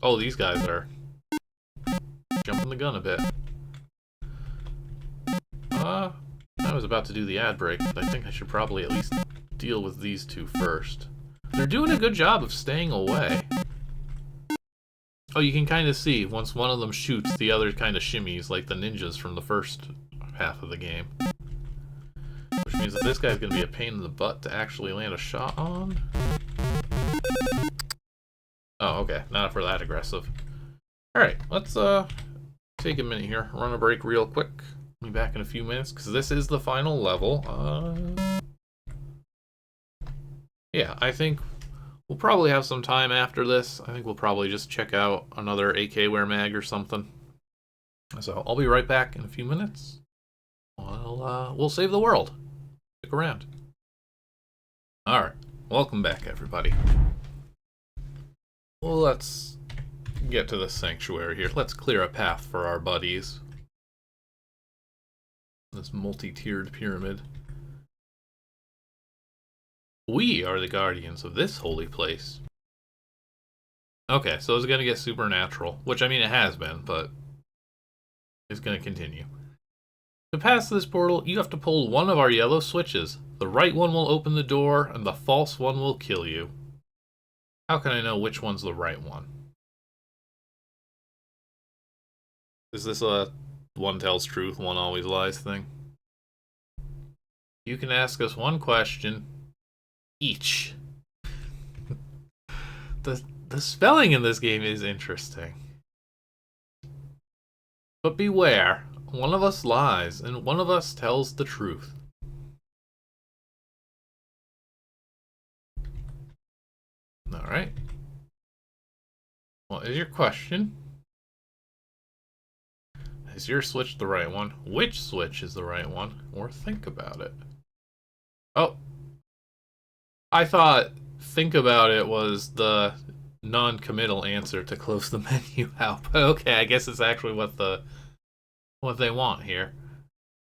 Oh, these guys are jumping the gun a bit. I was about to do the ad break, but I think I should probably at least deal with these two first. They're doing a good job of staying away. Oh, you can kind of see, once one of them shoots, the other kind of shimmies, like the ninjas from the first half of the game. Which means that this guy's going to be a pain in the butt to actually land a shot on. Oh, okay, not for that aggressive. Alright, let's take a minute here, run a break real quick. I'll be back in a few minutes, because this is the final level. Yeah, I think we'll probably have some time after this. I think we'll probably just check out another AK-Ware mag or something. So I'll be right back in a few minutes. We'll save the world. Stick around. Alright, welcome back, everybody. Well, let's get to the sanctuary here. Let's clear a path for our buddies. This multi-tiered pyramid. We are the guardians of this holy place. Okay, so it's gonna get supernatural, which I mean it has been, but it's gonna continue. To pass this portal, you have to pull one of our yellow switches. The right one will open the door, and the false one will kill you. How can I know which one's the right one? Is this a one tells truth, one always lies thing? You can ask us one question each. The spelling in this game is interesting. But beware, One of us lies, and one of us tells the truth. Alright. What is your question? Is your switch the right one? Which switch is the right one? Or think about it. Oh. I thought think about it was the non-committal answer to close the menu out. But okay, I guess it's actually what they want here.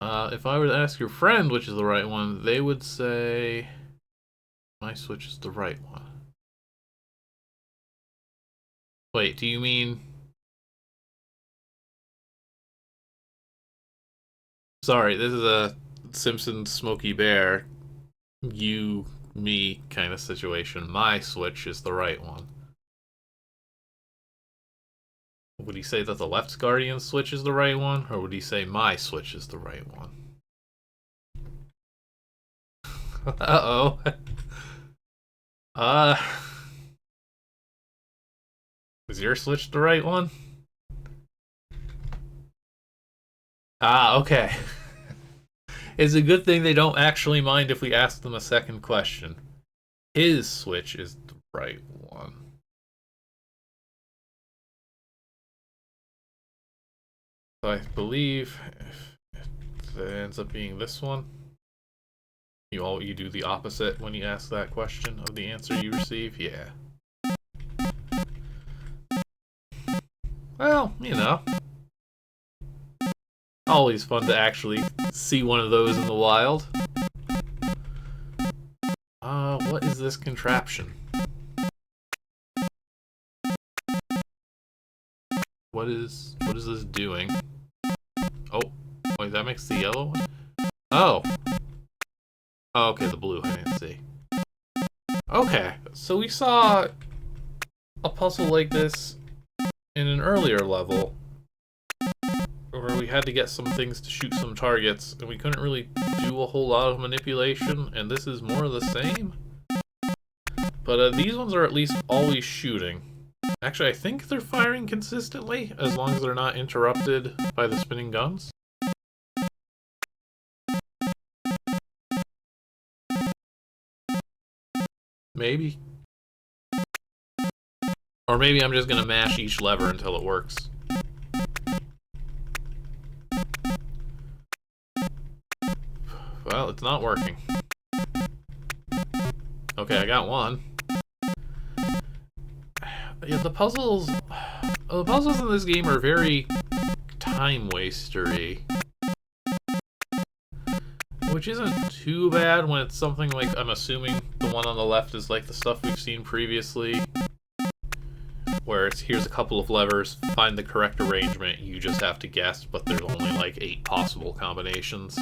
If I were to ask your friend which is the right one, they would say my switch is the right one. Wait, do you mean... Sorry, this is a Simpsons Smokey Bear, you, me kind of situation. My switch is the right one. Would he say that the left Guardian switch is the right one, or would he say my switch is the right one? Uh-oh. Is your switch the right one? Ah, okay. It's a good thing they don't actually mind if we ask them a second question. His switch is the right one. So I believe if it ends up being this one, you do the opposite when you ask that question of the answer you receive. Yeah. Well, you know. Always fun to actually see one of those in the wild. What is this contraption? What is this doing? Oh, wait, that makes the yellow one? Oh. Oh, okay, the blue, I didn't see. Okay, so we saw a puzzle like this in an earlier level where we had to get some things to shoot some targets, and we couldn't really do a whole lot of manipulation, and this is more of the same. But these ones are at least always shooting. Actually, I think they're firing consistently, as long as they're not interrupted by the spinning guns. Maybe. Or maybe I'm just gonna mash each lever until it works. Well, it's not working. Okay, I got one. Yeah, the puzzles in this game are very time-wastery. Which isn't too bad when it's something like, I'm assuming the one on the left is like the stuff we've seen previously. Where it's, here's a couple of levers, find the correct arrangement, you just have to guess, but there's only like 8 possible combinations.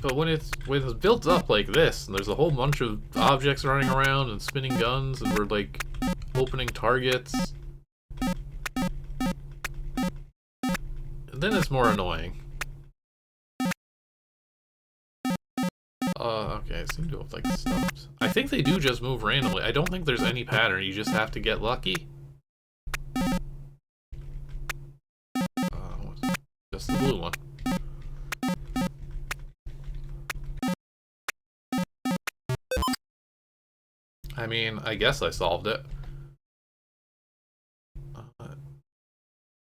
But when it's built up like this, and there's a whole bunch of objects running around and spinning guns, and we're like opening targets, then it's more annoying. Okay, I seem to have like stopped. I think they do just move randomly. I don't think there's any pattern, you just have to get lucky. Just the blue one. I mean, I guess I solved it.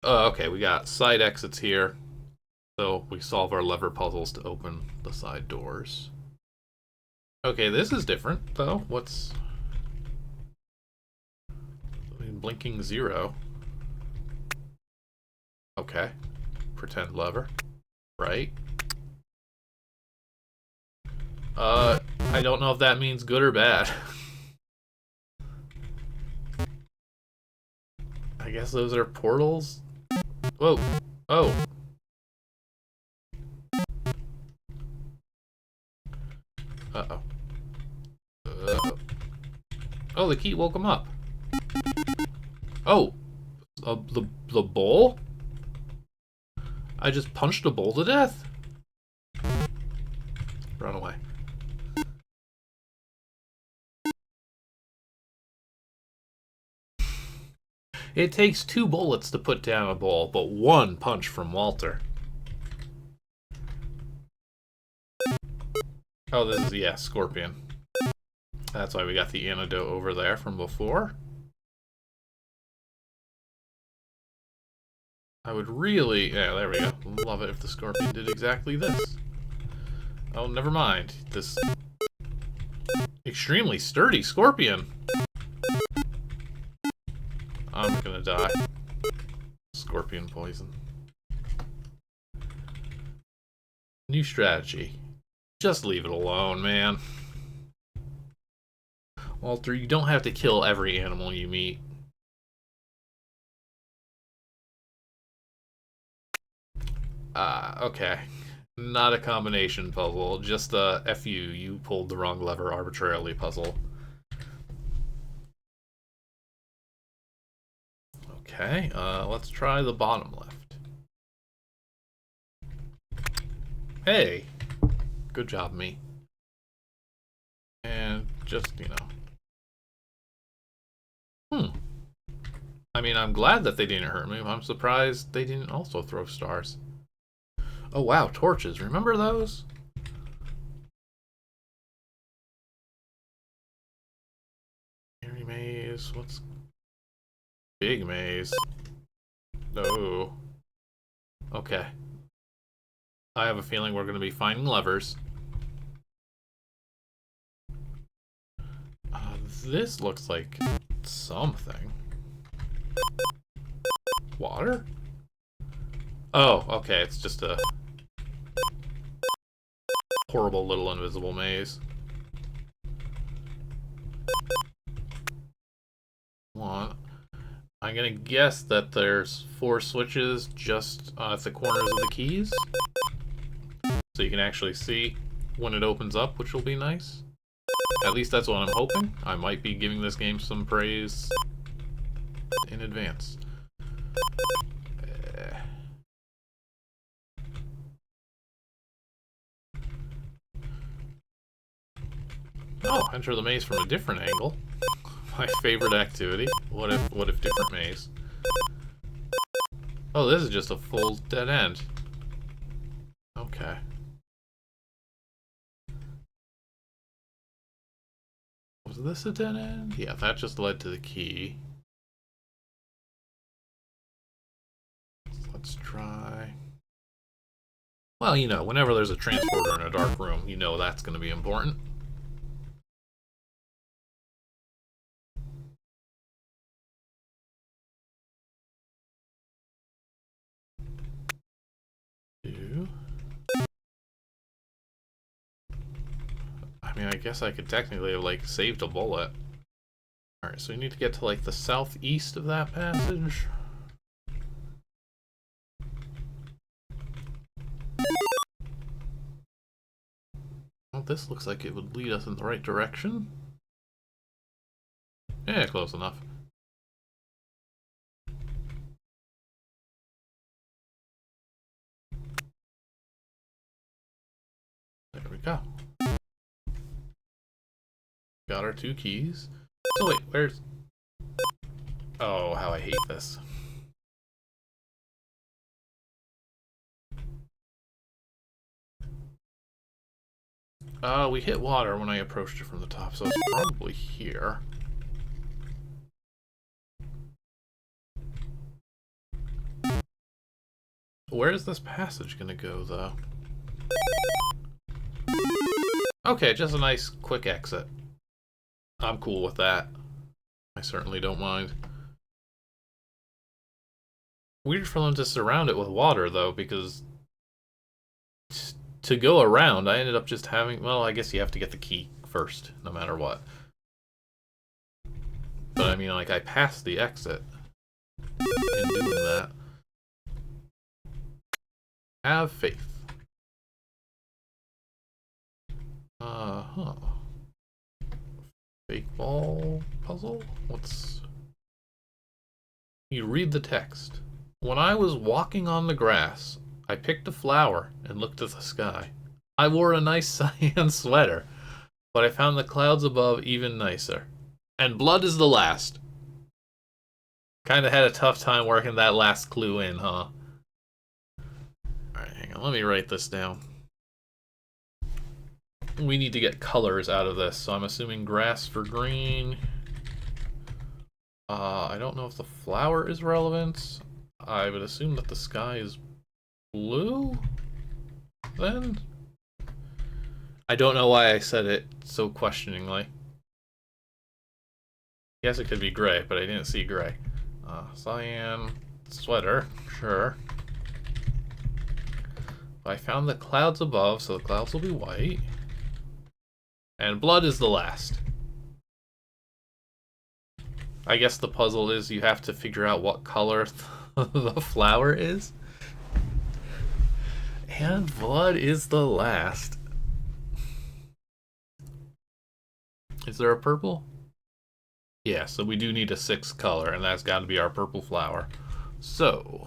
Oh, okay, we got side exits here. So we solve our lever puzzles to open the side doors. Okay, this is different, though. What's... I mean, blinking 0. Okay. Pretend lever. Right. I don't know if that means good or bad. I guess those are portals? Whoa. Oh. Uh-oh. Oh, the key woke him up. Oh. The bowl? I just punched a bowl to death? Run away. It takes 2 bullets to put down a bull, but 1 punch from Walter. Oh, this is, yeah, Scorpion. That's why we got the antidote over there from before. I would really... Yeah, there we go. Love it if the Scorpion did exactly this. Oh, never mind. This extremely sturdy Scorpion. I'm gonna die. Scorpion poison. New strategy. Just leave it alone, man. Walter, you don't have to kill every animal you meet. Okay. Not a combination puzzle, just a F you pulled the wrong lever arbitrarily puzzle. Okay, let's try the bottom left. Hey! Good job, me. And just, you know. I mean, I'm glad that they didn't hurt me. I'm surprised they didn't also throw stars. Oh wow, torches. Remember those? Airy maze. What's... Big maze. No. Okay. I have a feeling we're going to be finding levers. This looks like something. Water? Oh, okay, it's just a horrible little invisible maze. One. I'm gonna guess that there's 4 switches just at the corners of the keys. So you can actually see when it opens up, which will be nice. At least that's what I'm hoping. I might be giving this game some praise in advance. Oh, enter the maze from a different angle. My favorite activity. What if different maze? Oh, this is just a full dead end. Okay. Was this a dead end? Yeah, that just led to the key. Let's try... Well, you know, whenever there's a transporter in a dark room, you know that's going to be important. I mean, I guess I could technically have, like, saved a bullet. Alright, so we need to get to, like, the southeast of that passage. Well, this looks like it would lead us in the right direction. Yeah, close enough. There we go. Got our 2 keys. So wait, where's... Oh, how I hate this. We hit water when I approached it from the top, so it's probably here. Where is this passage gonna go, though? Okay, just a nice, quick exit. I'm cool with that. I certainly don't mind. Weird for them to surround it with water, though, because to go around, I ended up just having... Well, I guess you have to get the key first, no matter what. But, I mean, like, I passed the exit in doing that. Have faith. Huh. Fake ball puzzle? What's... You read the text. When I was walking on the grass, I picked a flower and looked at the sky. I wore a nice cyan sweater, but I found the clouds above even nicer. And blood is the last. Kind of had a tough time working that last clue in, huh? Alright, hang on. Let me write this down. We need to get colors out of this, so I'm assuming grass for green. I don't know if the flower is relevant. I would assume that the sky is blue, then? I don't know why I said it so questioningly. Yes, it could be gray, but I didn't see gray. Cyan, sweater, sure. I found the clouds above, so the clouds will be white. And blood is the last. I guess the puzzle is you have to figure out what color the flower is. And blood is the last. Is there a purple? Yeah, so we do need a 6th color, and that's got to be our purple flower. So,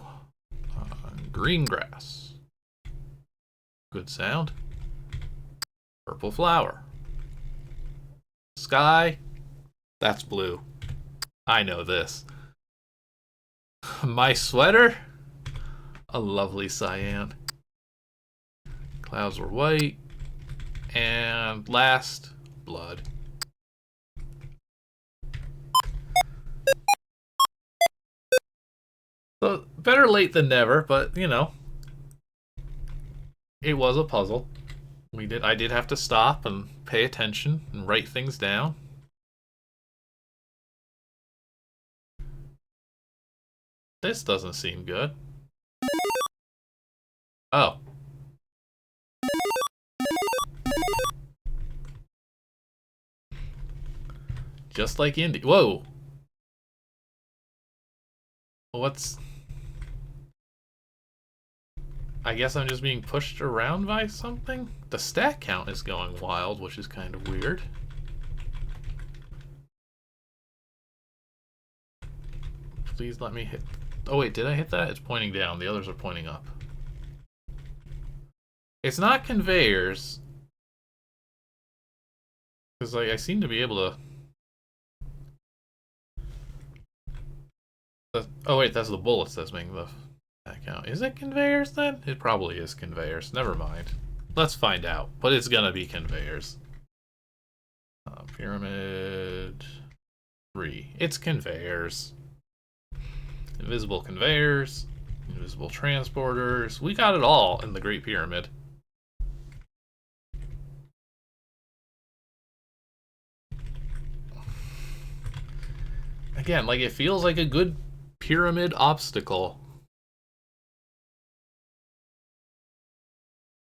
green grass. Good sound. Purple flower. Sky. That's blue. I know this. My sweater. A lovely cyan. Clouds were white. And last, blood. So, better late than never, but, you know. It was a puzzle. I did have to stop and pay attention and write things down. This doesn't seem good. Oh. Just like Indy. Whoa. What's... I guess I'm just being pushed around by something? The stat count is going wild, which is kind of weird. Please let me hit... Oh wait, did I hit that? It's pointing down. The others are pointing up. It's not conveyors. Because like, I seem to be able to... Oh wait, that's the bullets that's making the... Count. Is it conveyors then? It probably is conveyors. Never mind. Let's find out. But it's gonna be conveyors. Pyramid 3. It's conveyors. Invisible conveyors. Invisible transporters. We got it all in the Great Pyramid. Again, like it feels like a good pyramid obstacle.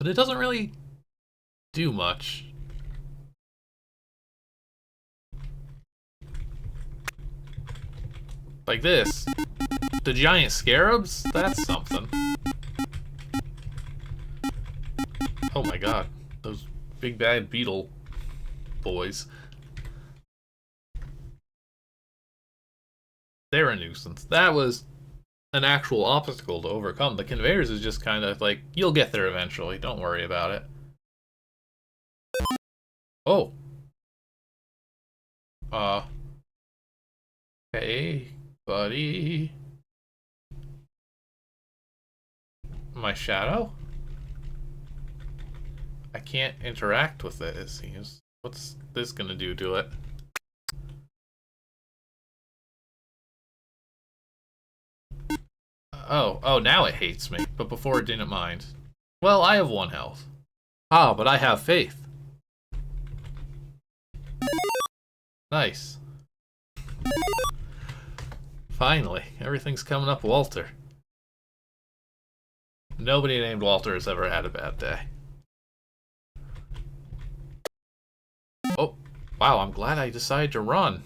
But it doesn't really do much. Like this. The giant scarabs? That's something. Oh my god. Those big bad beetle boys. They're a nuisance. That was an actual obstacle to overcome. The conveyors is just kind of like, you'll get there eventually, don't worry about it. Oh. Hey, buddy. My shadow? I can't interact with it, it seems. What's this gonna do to it? Oh, now it hates me, but before it didn't mind. Well, I have 1 health. Ah, but I have faith. Nice. Finally, everything's coming up Walter. Nobody named Walter has ever had a bad day. Oh, wow, I'm glad I decided to run.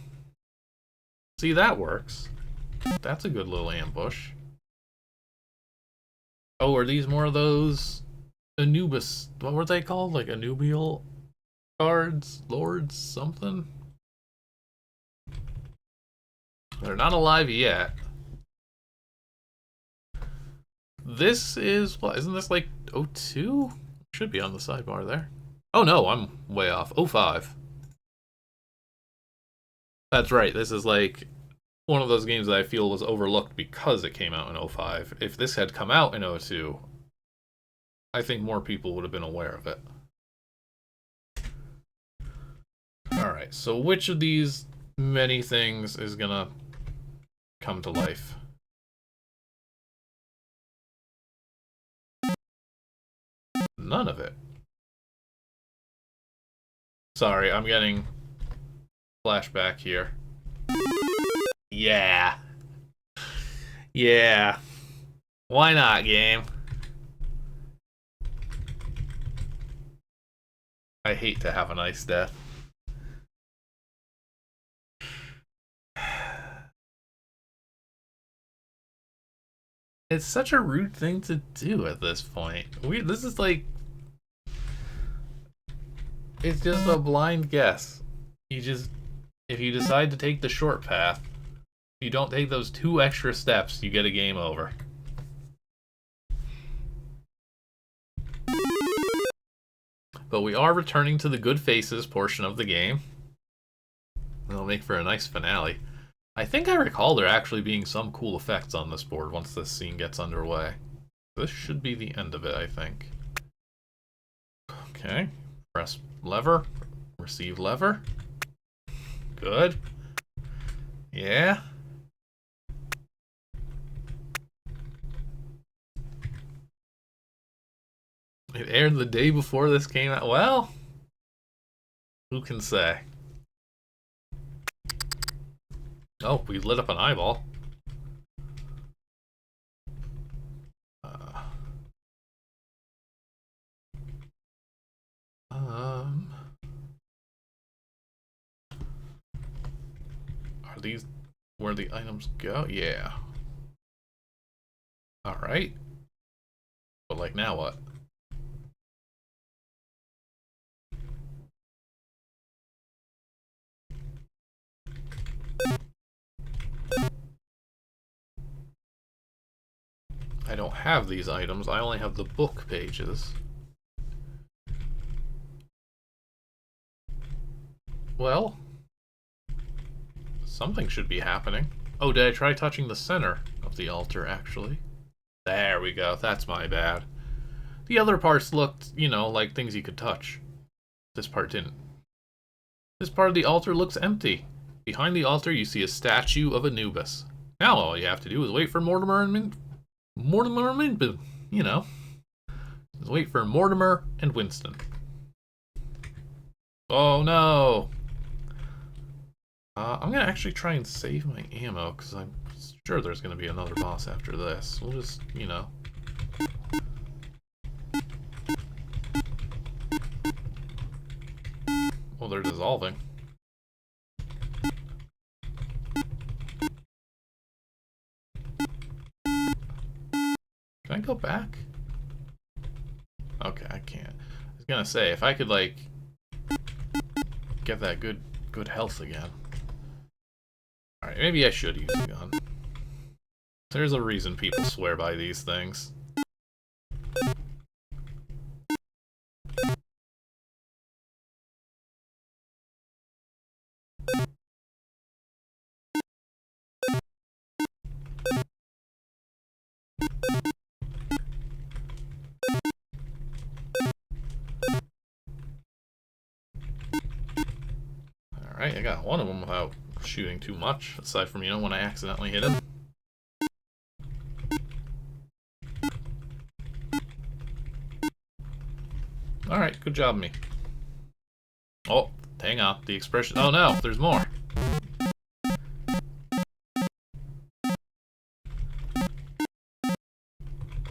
See, that works. That's a good little ambush. Oh, are these more of those Anubis? What were they called? Like Anubial guards? Lords? Something? They're not alive yet. This is... what? Isn't this like 02? Should be on the sidebar there. Oh no, I'm way off. 05. That's right, this is like one of those games that I feel was overlooked because it came out in 05. If this had come out in 02, I think more people would have been aware of it. Alright, so which of these many things is gonna come to life? None of it. Sorry, I'm getting flashback here. Yeah. Yeah. Why not, game? I hate to have a nice death. It's such a rude thing to do at this point. This is like... It's just a blind guess. If you decide to take the short path, if you don't take those 2 extra steps, you get a game over. But we are returning to the good faces portion of the game. It'll make for a nice finale. I think I recall there actually being some cool effects on this board once this scene gets underway. This should be the end of it, I think. Okay. Press lever. Receive lever. Good. Yeah. It aired the day before this came out. Well, who can say? Oh, we lit up an eyeball. Are these where the items go? Yeah. Alright. But like now what? I don't have these items, I only have the book pages. Well, something should be happening. Oh, did I try touching the center of the altar, actually? There we go, that's my bad. The other parts looked, you know, like things you could touch. This part didn't. This part of the altar looks empty. Behind the altar, you see a statue of Anubis. Now all you have to do is wait for Mortimer and you know. Just wait for Mortimer and Winston. Oh no! I'm gonna actually try and save my ammo, because I'm sure there's gonna be another boss after this. We'll just, you know. Well, they're dissolving. Can I go back? Okay, I can't. I was gonna say, if I could, like, get that good health again. Alright, maybe I should use a gun. There's a reason people swear by these things. Alright, I got one of them without shooting too much, aside from, you know, when I accidentally hit him. Alright, good job, me. Oh, hang on, the expression. Oh no, there's more.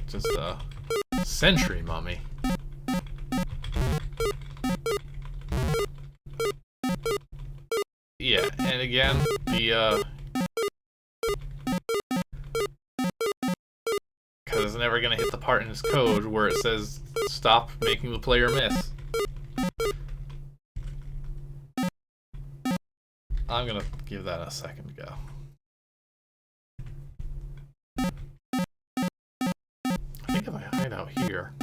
Just a sentry mummy. Yeah, and again, the because it's never gonna hit the part in his code where it says stop making the player miss. I'm gonna give that a second go. I think if I hide out here.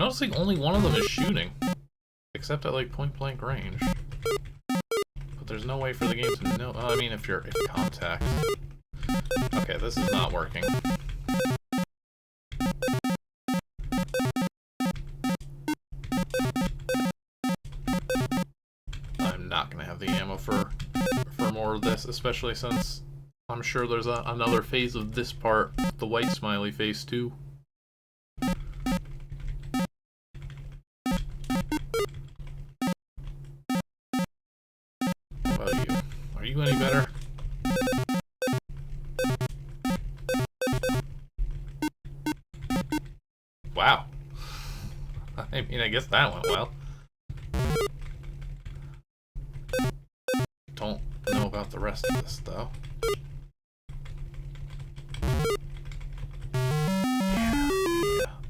don't think only one of them is shooting. Except at like point blank range. But there's no way for the game to know. Oh, I mean, if contact. Okay, this is not working. I'm not gonna have the ammo for more of this, especially since I'm sure there's another phase of this part, the white smiley face too. What about you? Are you any better? Wow. I mean, I guess that went well. Don't know about the rest of this, though.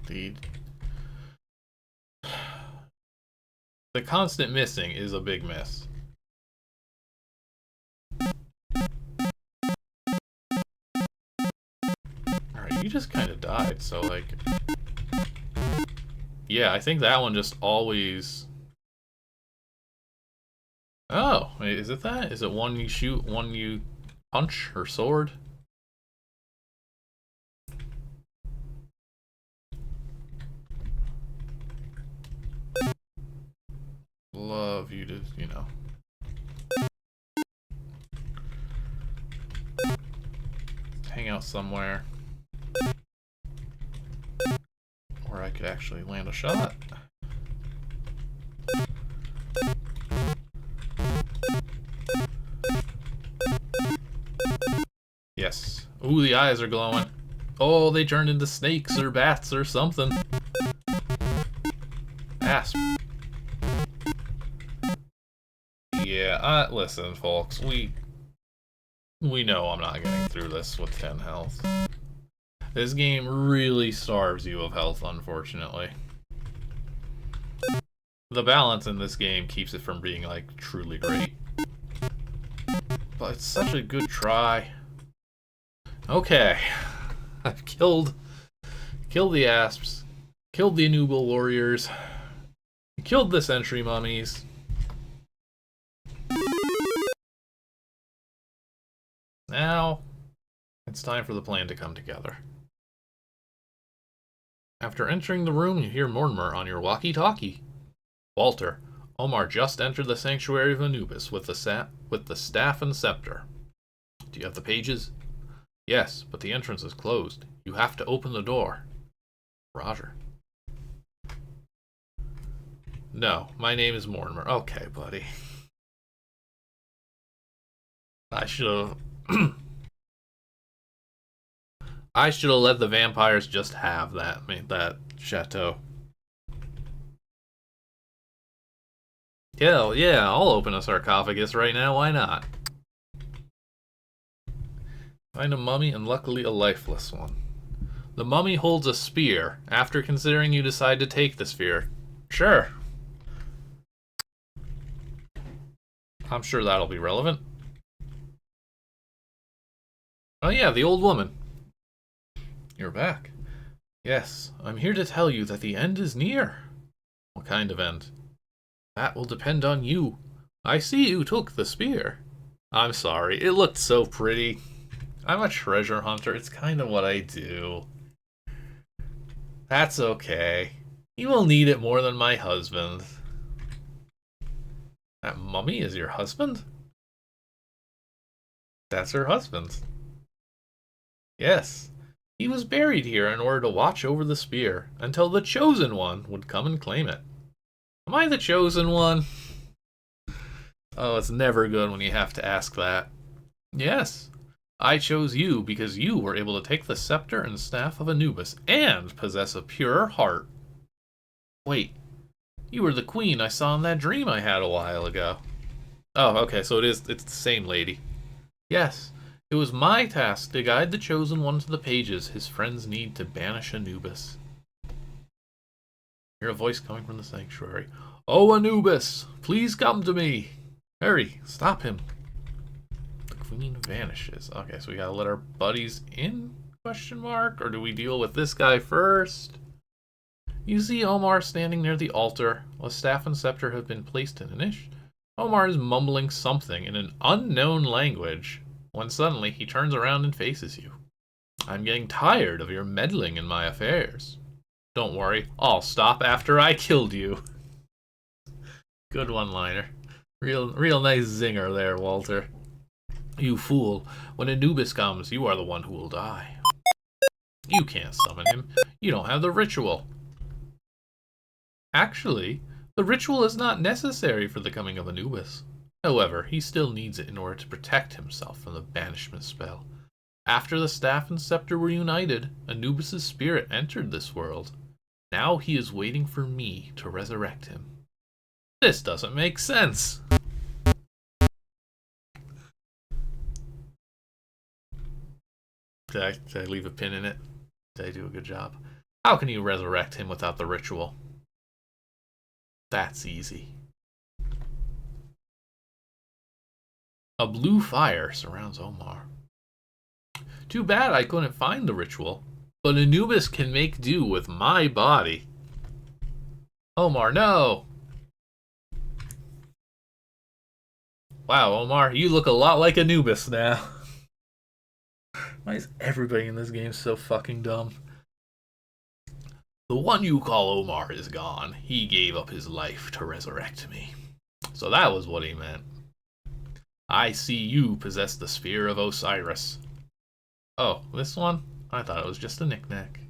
Yeah, the constant missing is a big miss. Alright, you just kind of died, so like... Yeah, I think that one just always... Oh, wait, is it that? Is it one you shoot, one you punch, or sword? Love you to, you know. Hang out somewhere where I could actually land a shot. Yes. Ooh, the eyes are glowing. Oh, they turned into snakes or bats or something. Asp. Yeah, listen, folks. We know I'm not getting through this with 10 health. This game really starves you of health, unfortunately. The balance in this game keeps it from being, like, truly great. But it's such a good try. Okay. I've killed the asps, killed the Anubis warriors, killed the sentry mummies. Now, it's time for the plan to come together. After entering the room, you hear Mortimer on your walkie-talkie. Walter, Omar just entered the sanctuary of Anubis with the staff and scepter. Do you have the pages? Yes, but the entrance is closed. You have to open the door. Roger. No, my name is Mortimer. Okay, buddy. I should have... I should have let the vampires just have that chateau. Yeah, I'll open a sarcophagus right now, why not? Find a mummy and luckily a lifeless one. The mummy holds a spear. After considering, you decide to take the spear. Sure. I'm sure that'll be relevant. Oh yeah, the old woman. You're back. Yes, I'm here to tell you that the end is near. What kind of end? That will depend on you. I see you took the spear. I'm sorry, it looked so pretty. I'm a treasure hunter, it's kind of what I do. That's okay. You will need it more than my husband. That mummy is your husband? That's her husband. Yes. He was buried here in order to watch over the spear until the chosen one would come and claim it. Am I the chosen one? Oh, it's never good when you have to ask that. Yes. I chose you because you were able to take the scepter and staff of Anubis and possess a pure heart. Wait. You were the queen I saw in that dream I had a while ago. Oh, okay, so it's the same lady. Yes. It was my task to guide the chosen one to the pages his friends need to banish Anubis. Hear a voice coming from the sanctuary. Oh, Anubis, please come to me. Hurry, stop him. The queen vanishes. Okay, so we gotta let our buddies in? Question mark? Or do we deal with this guy first? You see Omar standing near the altar. A staff and scepter have been placed in a niche. Omar is mumbling something in an unknown language when suddenly he turns around and faces you. I'm getting tired of your meddling in my affairs. Don't worry, I'll stop after I killed you. Good one-liner. Real nice zinger there, Walter. You fool. When Anubis comes, you are the one who will die. You can't summon him. You don't have the ritual. Actually, the ritual is not necessary for the coming of Anubis. However, he still needs it in order to protect himself from the banishment spell. After the staff and scepter were united, Anubis' spirit entered this world. Now he is waiting for me to resurrect him. This doesn't make sense. Did I leave a pin in it? Did I do a good job? How can you resurrect him without the ritual? That's easy. A blue fire surrounds Omar. Too bad I couldn't find the ritual, but Anubis can make do with my body. Omar, no! Wow, Omar, you look a lot like Anubis now. Why is everybody in this game so fucking dumb? The one you call Omar is gone. He gave up his life to resurrect me. So that was what he meant. I see you possess the spear of Osiris. Oh, this one? I thought it was just a knick-knack.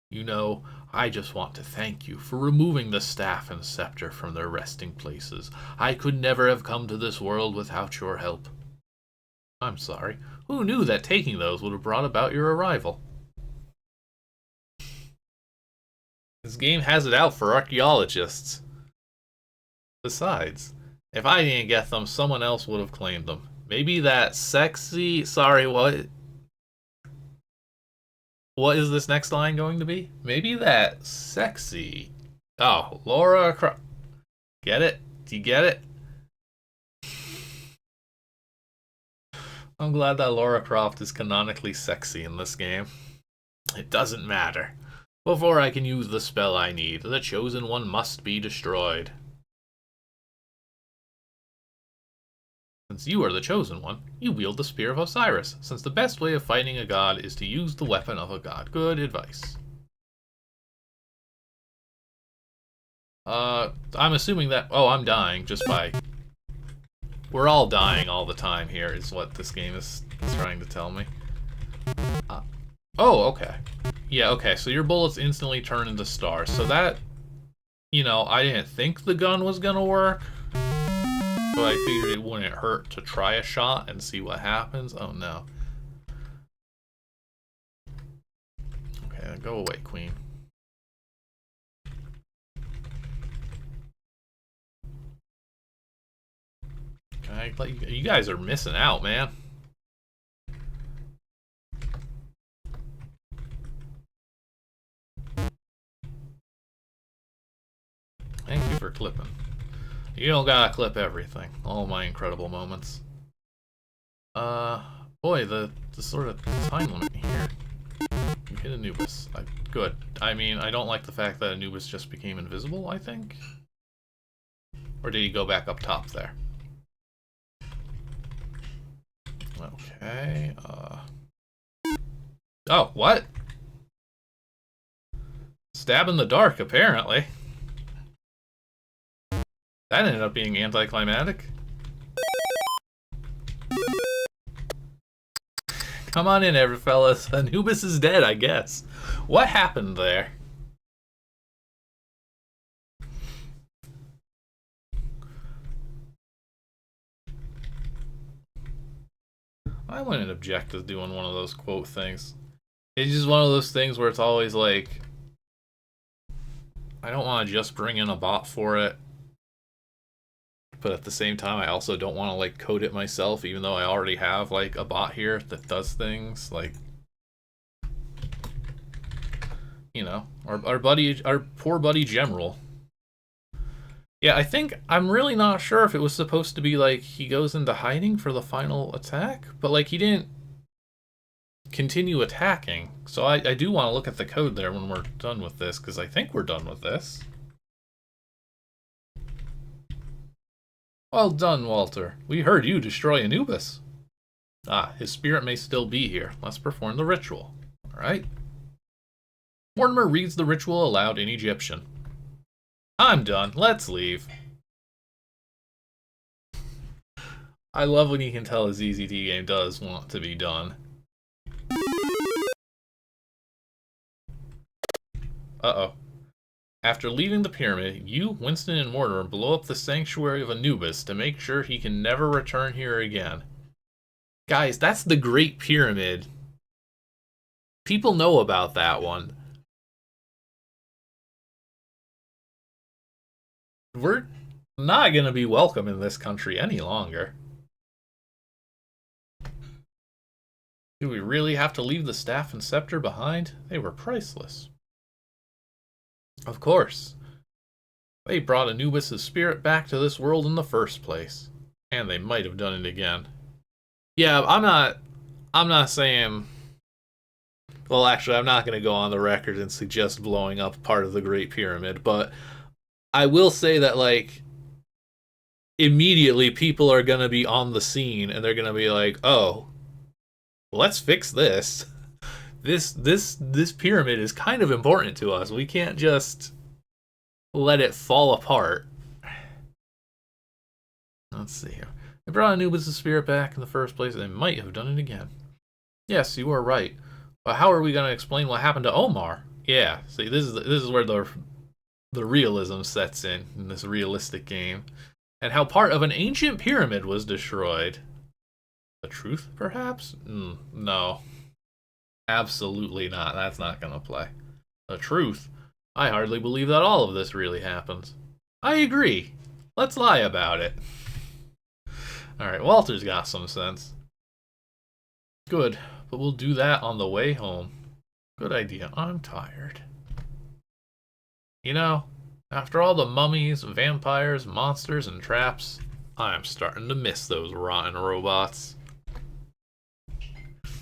You know, I just want to thank you for removing the staff and scepter from their resting places. I could never have come to this world without your help. I'm sorry. Who knew that taking those would have brought about your arrival? This game has it out for archaeologists. Besides, if I didn't get them, someone else would have claimed them. Maybe that sexy... Sorry, what? What is this next line going to be? Maybe that sexy... Oh, Laura Croft. Get it? Do you get it? I'm glad that Laura Croft is canonically sexy in this game. It doesn't matter. Before I can use the spell I need, the Chosen One must be destroyed. Since you are the Chosen One, you wield the Spear of Osiris, since the best way of fighting a god is to use the weapon of a god. Good advice. I'm assuming that... Oh, I'm dying just by... We're all dying all the time here, is what this game is trying to tell me. Oh, okay. Yeah, okay, so your bullets instantly turn into stars. So that, you know, I didn't think the gun was gonna work. But I figured it wouldn't hurt to try a shot and see what happens. Oh, no. Okay, go away, Queen. Okay, you guys are missing out, man. Thank you for clipping. You don't gotta clip everything. All my incredible moments. Boy, the sort of time limit here. You hit Anubis. Good. I mean, I don't like the fact that Anubis just became invisible, I think. Or did he go back up top there? Okay, Oh, what? Stab in the dark, apparently. That ended up being anticlimactic. Come on in, every fellas. Anubis is dead, I guess. What happened there? I wouldn't object to doing one of those quote things. It's just one of those things where it's always like, I don't want to just bring in a bot for it. But at the same time, I also don't want to like code it myself, even though I already have like a bot here that does things like, you know, our poor buddy General. Yeah, I think I'm really not sure if it was supposed to be like he goes into hiding for the final attack, but like he didn't. continue attacking. So I do want to look at the code there when we're done with this, because I think we're done with this. Well done, Walter. We heard you destroy Anubis. Ah, his spirit may still be here. Let's perform the ritual. Alright. Mortimer reads the ritual aloud in Egyptian. I'm done. Let's leave. I love when you can tell a ZZT game does want to be done. Uh-oh. After leaving the pyramid, you, Winston, and Mortimer blow up the sanctuary of Anubis to make sure he can never return here again. Guys, that's the Great Pyramid. People know about that one. We're not going to be welcome in this country any longer. Do we really have to leave the staff and scepter behind? They were priceless. Of course. They brought Anubis' spirit back to this world in the first place. And they might have done it again. Yeah, I'm not saying... Well, actually, I'm not going to go on the record and suggest blowing up part of the Great Pyramid, but I will say that, like, immediately people are going to be on the scene and they're going to be like, oh, let's fix this. This pyramid is kind of important to us. We can't just let it fall apart. Let's see here. They brought Anubis' spirit back in the first place, and they might have done it again. Yes, you are right. But how are we going to explain what happened to Omar? Yeah, see, this is where the realism sets in this realistic game. And how part of an ancient pyramid was destroyed. The truth, perhaps? No. Absolutely not. That's not going to play. The truth? I hardly believe that all of this really happens. I agree. Let's lie about it. Alright, Walter's got some sense. Good, but we'll do that on the way home. Good idea. I'm tired. You know, after all the mummies, vampires, monsters, and traps, I'm starting to miss those rotten robots.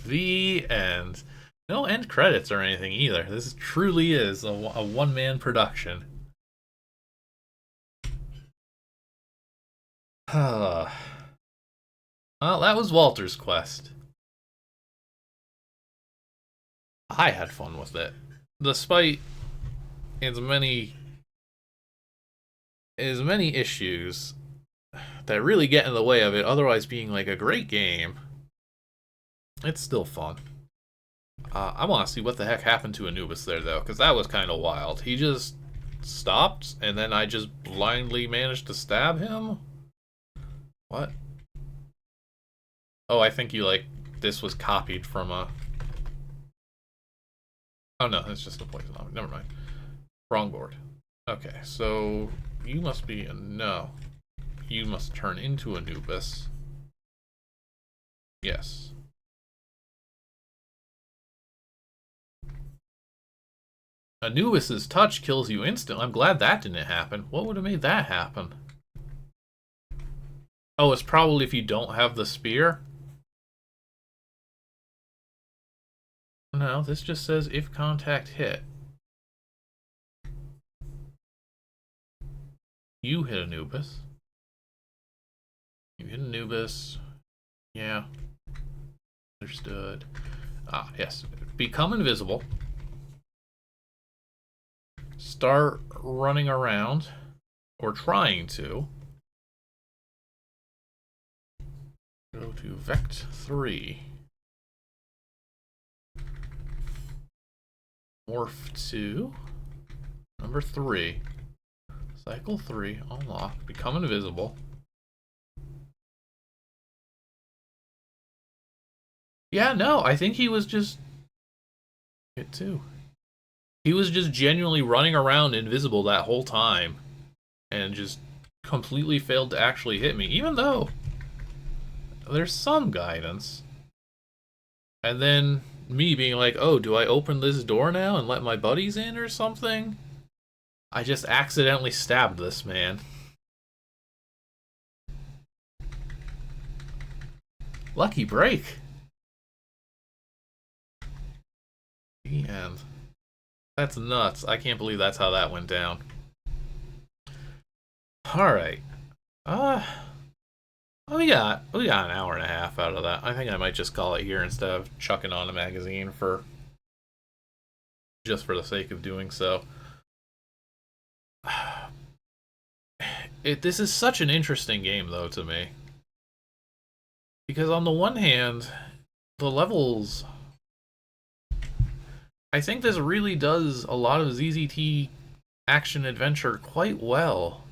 The end. No end credits or anything either. This truly is a one-man production. Well, that was Walter's quest. I had fun with it. Despite as many issues that really get in the way of it otherwise being like a great game, it's still fun. I want to see what the heck happened to Anubis there, though, because that was kind of wild. He just stopped, and then I just blindly managed to stab him? What? Oh, I think this was copied from a... Oh no, it's just a poison object. Never mind. Wrong board. Okay, so you must be a... No. You must turn into Anubis. Yes. Anubis' touch kills you instantly. I'm glad that didn't happen. What would have made that happen? Oh, it's probably if you don't have the spear? No, this just says if contact hit. You hit Anubis. You hit Anubis. Yeah. Understood. Ah, yes. Become invisible. Start running around. Or trying to. Go to Vect 3. Morph to number 3. Cycle 3, unlock, become invisible. Yeah, no, I think he was just... Hit 2. He was just genuinely running around invisible that whole time. And just completely failed to actually hit me, even though there's some guidance. And then me being like, oh, do I open this door now and let my buddies in or something? I just accidentally stabbed this man. Lucky break. The end. That's nuts. I can't believe that's how that went down. Alright. We got an hour and a half out of that. I think I might just call it here instead of chucking on a magazine for just for the sake of doing so. This is such an interesting game though to me. Because on the one hand, the levels, I think this really does a lot of ZZT action adventure quite well.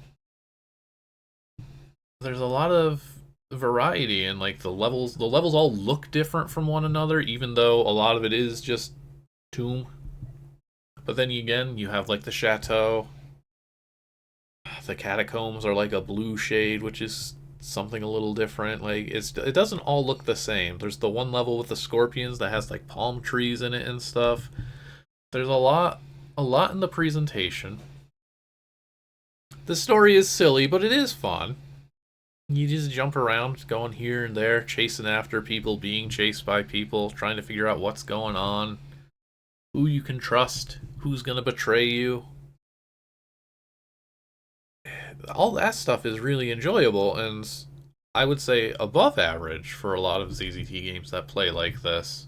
There's a lot of variety and like the levels all look different from one another, even though a lot of it is just tomb. But then again, you have like the chateau. The catacombs are like a blue shade, which is something a little different. Like it doesn't all look the same. There's the one level with the scorpions that has like palm trees in it and stuff. There's a lot in the presentation. The story is silly, but it is fun. You just jump around, going here and there, chasing after people, being chased by people, trying to figure out what's going on, who you can trust, who's gonna betray you. All that stuff is really enjoyable, and I would say above average for a lot of ZZT games that play like this.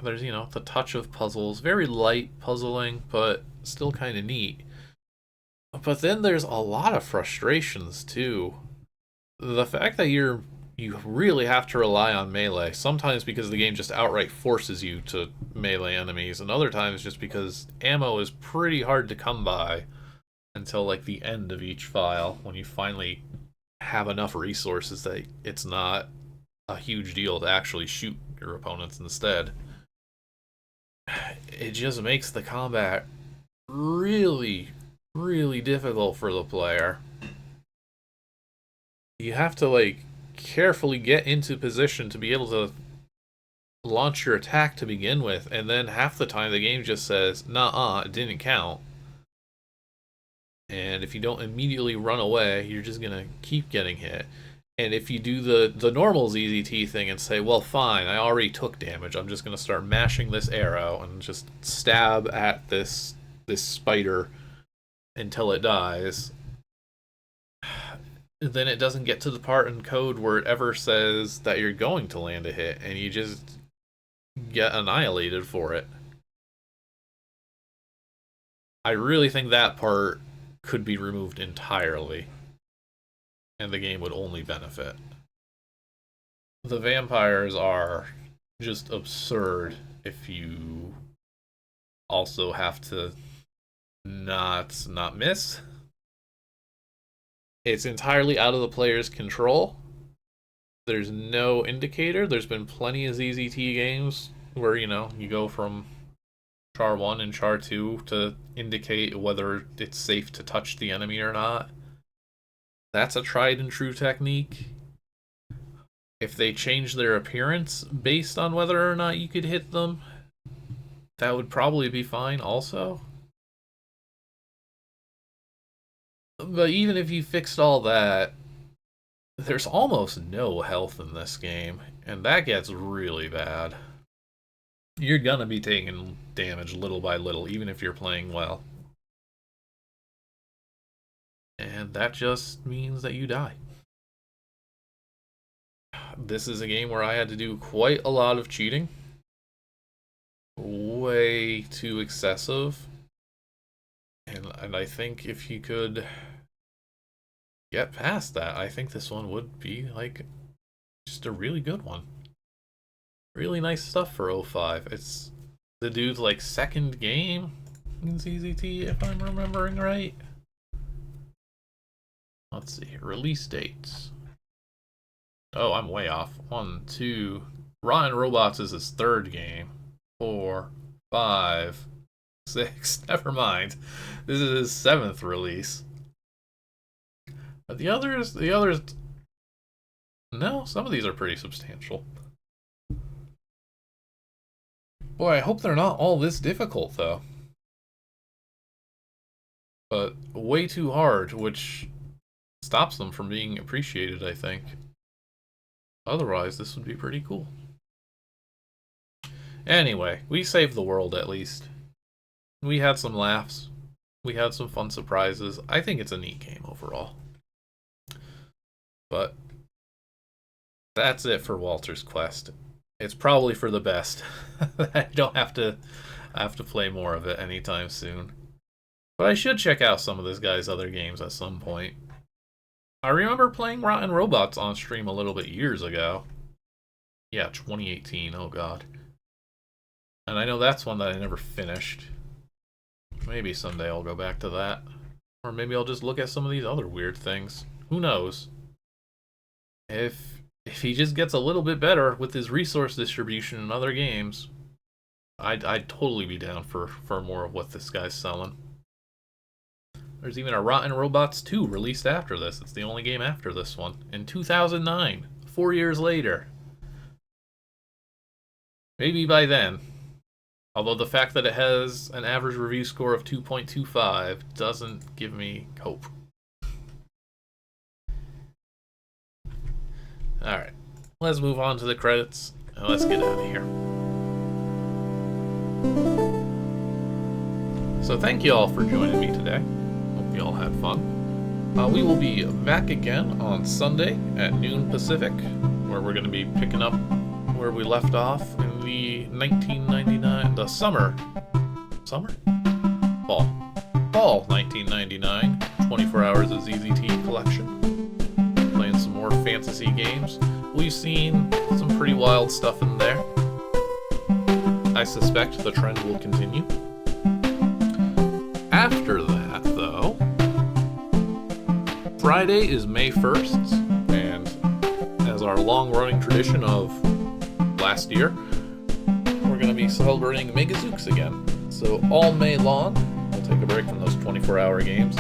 There's, the touch of puzzles, very light puzzling, but still kind of neat. But then there's a lot of frustrations too. The fact that you really have to rely on melee, sometimes because the game just outright forces you to melee enemies, and other times just because ammo is pretty hard to come by until like the end of each file, when you finally have enough resources that it's not a huge deal to actually shoot your opponents instead. It just makes the combat really, really difficult for the player. You have to like carefully get into position to be able to launch your attack to begin with, and then half the time the game just says, "Nah, it didn't count." And if you don't immediately run away, you're just gonna keep getting hit. And if you do the normal ZZT thing and say, well, fine, I already took damage, I'm just gonna start mashing this arrow and just stab at this spider until it dies, then it doesn't get to the part in code where it ever says that you're going to land a hit, and you just get annihilated for it. I really think that part could be removed entirely, and the game would only benefit. The vampires are just absurd if you also have to not miss. It's entirely out of the player's control. There's no indicator. There's been plenty of ZZT games where, you go from char 1 and char 2 to indicate whether it's safe to touch the enemy or not. That's a tried and true technique. If they change their appearance based on whether or not you could hit them, that would probably be fine also. But even if you fixed all that, there's almost no health in this game, and that gets really bad. You're gonna be taking damage little by little, even if you're playing well. And that just means that you die. This is a game where I had to do quite a lot of cheating. Way too excessive. And I think if you could get past that, I think this one would be like just a really good one. Really nice stuff for 05. It's the dude's like second game in ZZT, if I'm remembering right. Let's see, release dates. Oh, I'm way off. 1, 2. Raw and Robots is his third game. 4, 5, 6. Never mind. This is his 7th release. But the others, no, some of these are pretty substantial. Boy, I hope they're not all this difficult, though. But way too hard, which stops them from being appreciated, I think. Otherwise, this would be pretty cool. Anyway, we saved the world at least. We had some laughs. We had some fun surprises. I think it's a neat game overall. But that's it for Walter's Quest. It's probably for the best. I don't have to play more of it anytime soon. But I should check out some of this guy's other games at some point. I remember playing Rotten Robots on stream a little bit years ago. Yeah, 2018, oh god. And I know that's one that I never finished. Maybe someday I'll go back to that. Or maybe I'll just look at some of these other weird things. Who knows? If he just gets a little bit better with his resource distribution in other games, I'd totally be down for more of what this guy's selling. There's even a Rotten Robots 2 released after this. It's the only game after this one. In 2009. 4 years later. Maybe by then. Although the fact that it has an average review score of 2.25 doesn't give me hope. Alright. Let's move on to the credits. And let's get out of here. So thank you all for joining me today. Hope you all had fun. We will be back again on Sunday at noon Pacific, where we're going to be picking up where we left off in the 1999, the summer? Fall 1999, 24 Hours of ZZT collection. Playing some more fantasy games. We've seen some pretty wild stuff in there. I suspect the trend will continue. After that, though, Friday is May 1st, and as our long-running tradition of last year, we're going to be celebrating Megazooks again. So all May long, we'll take a break from those 24-hour games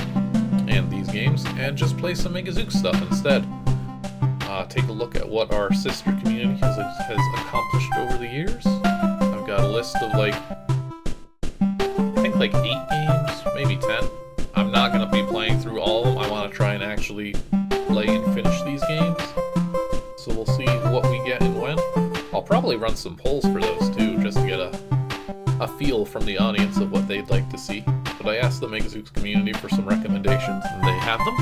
and these games, and just play some Megazook stuff instead. Take a look at what our sister community has accomplished over the years. I've got a list of I think 8 games, maybe 10. I'm not going to be playing through all of them. I want to try and actually play and finish these games. So we'll see what we get and when. I'll probably run some polls for those too, just to get a feel from the audience of what they'd like to see. But I asked the Megazooks community for some recommendations, and they have them.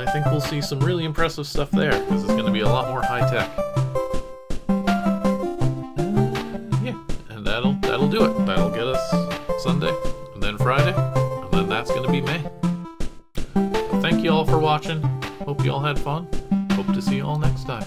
I think we'll see some really impressive stuff there, because it's going to be a lot more high-tech. Yeah, and that'll do it. That'll get us Sunday, and then Friday, and then that's going to be May. So thank you all for watching. Hope you all had fun. Hope to see you all next time.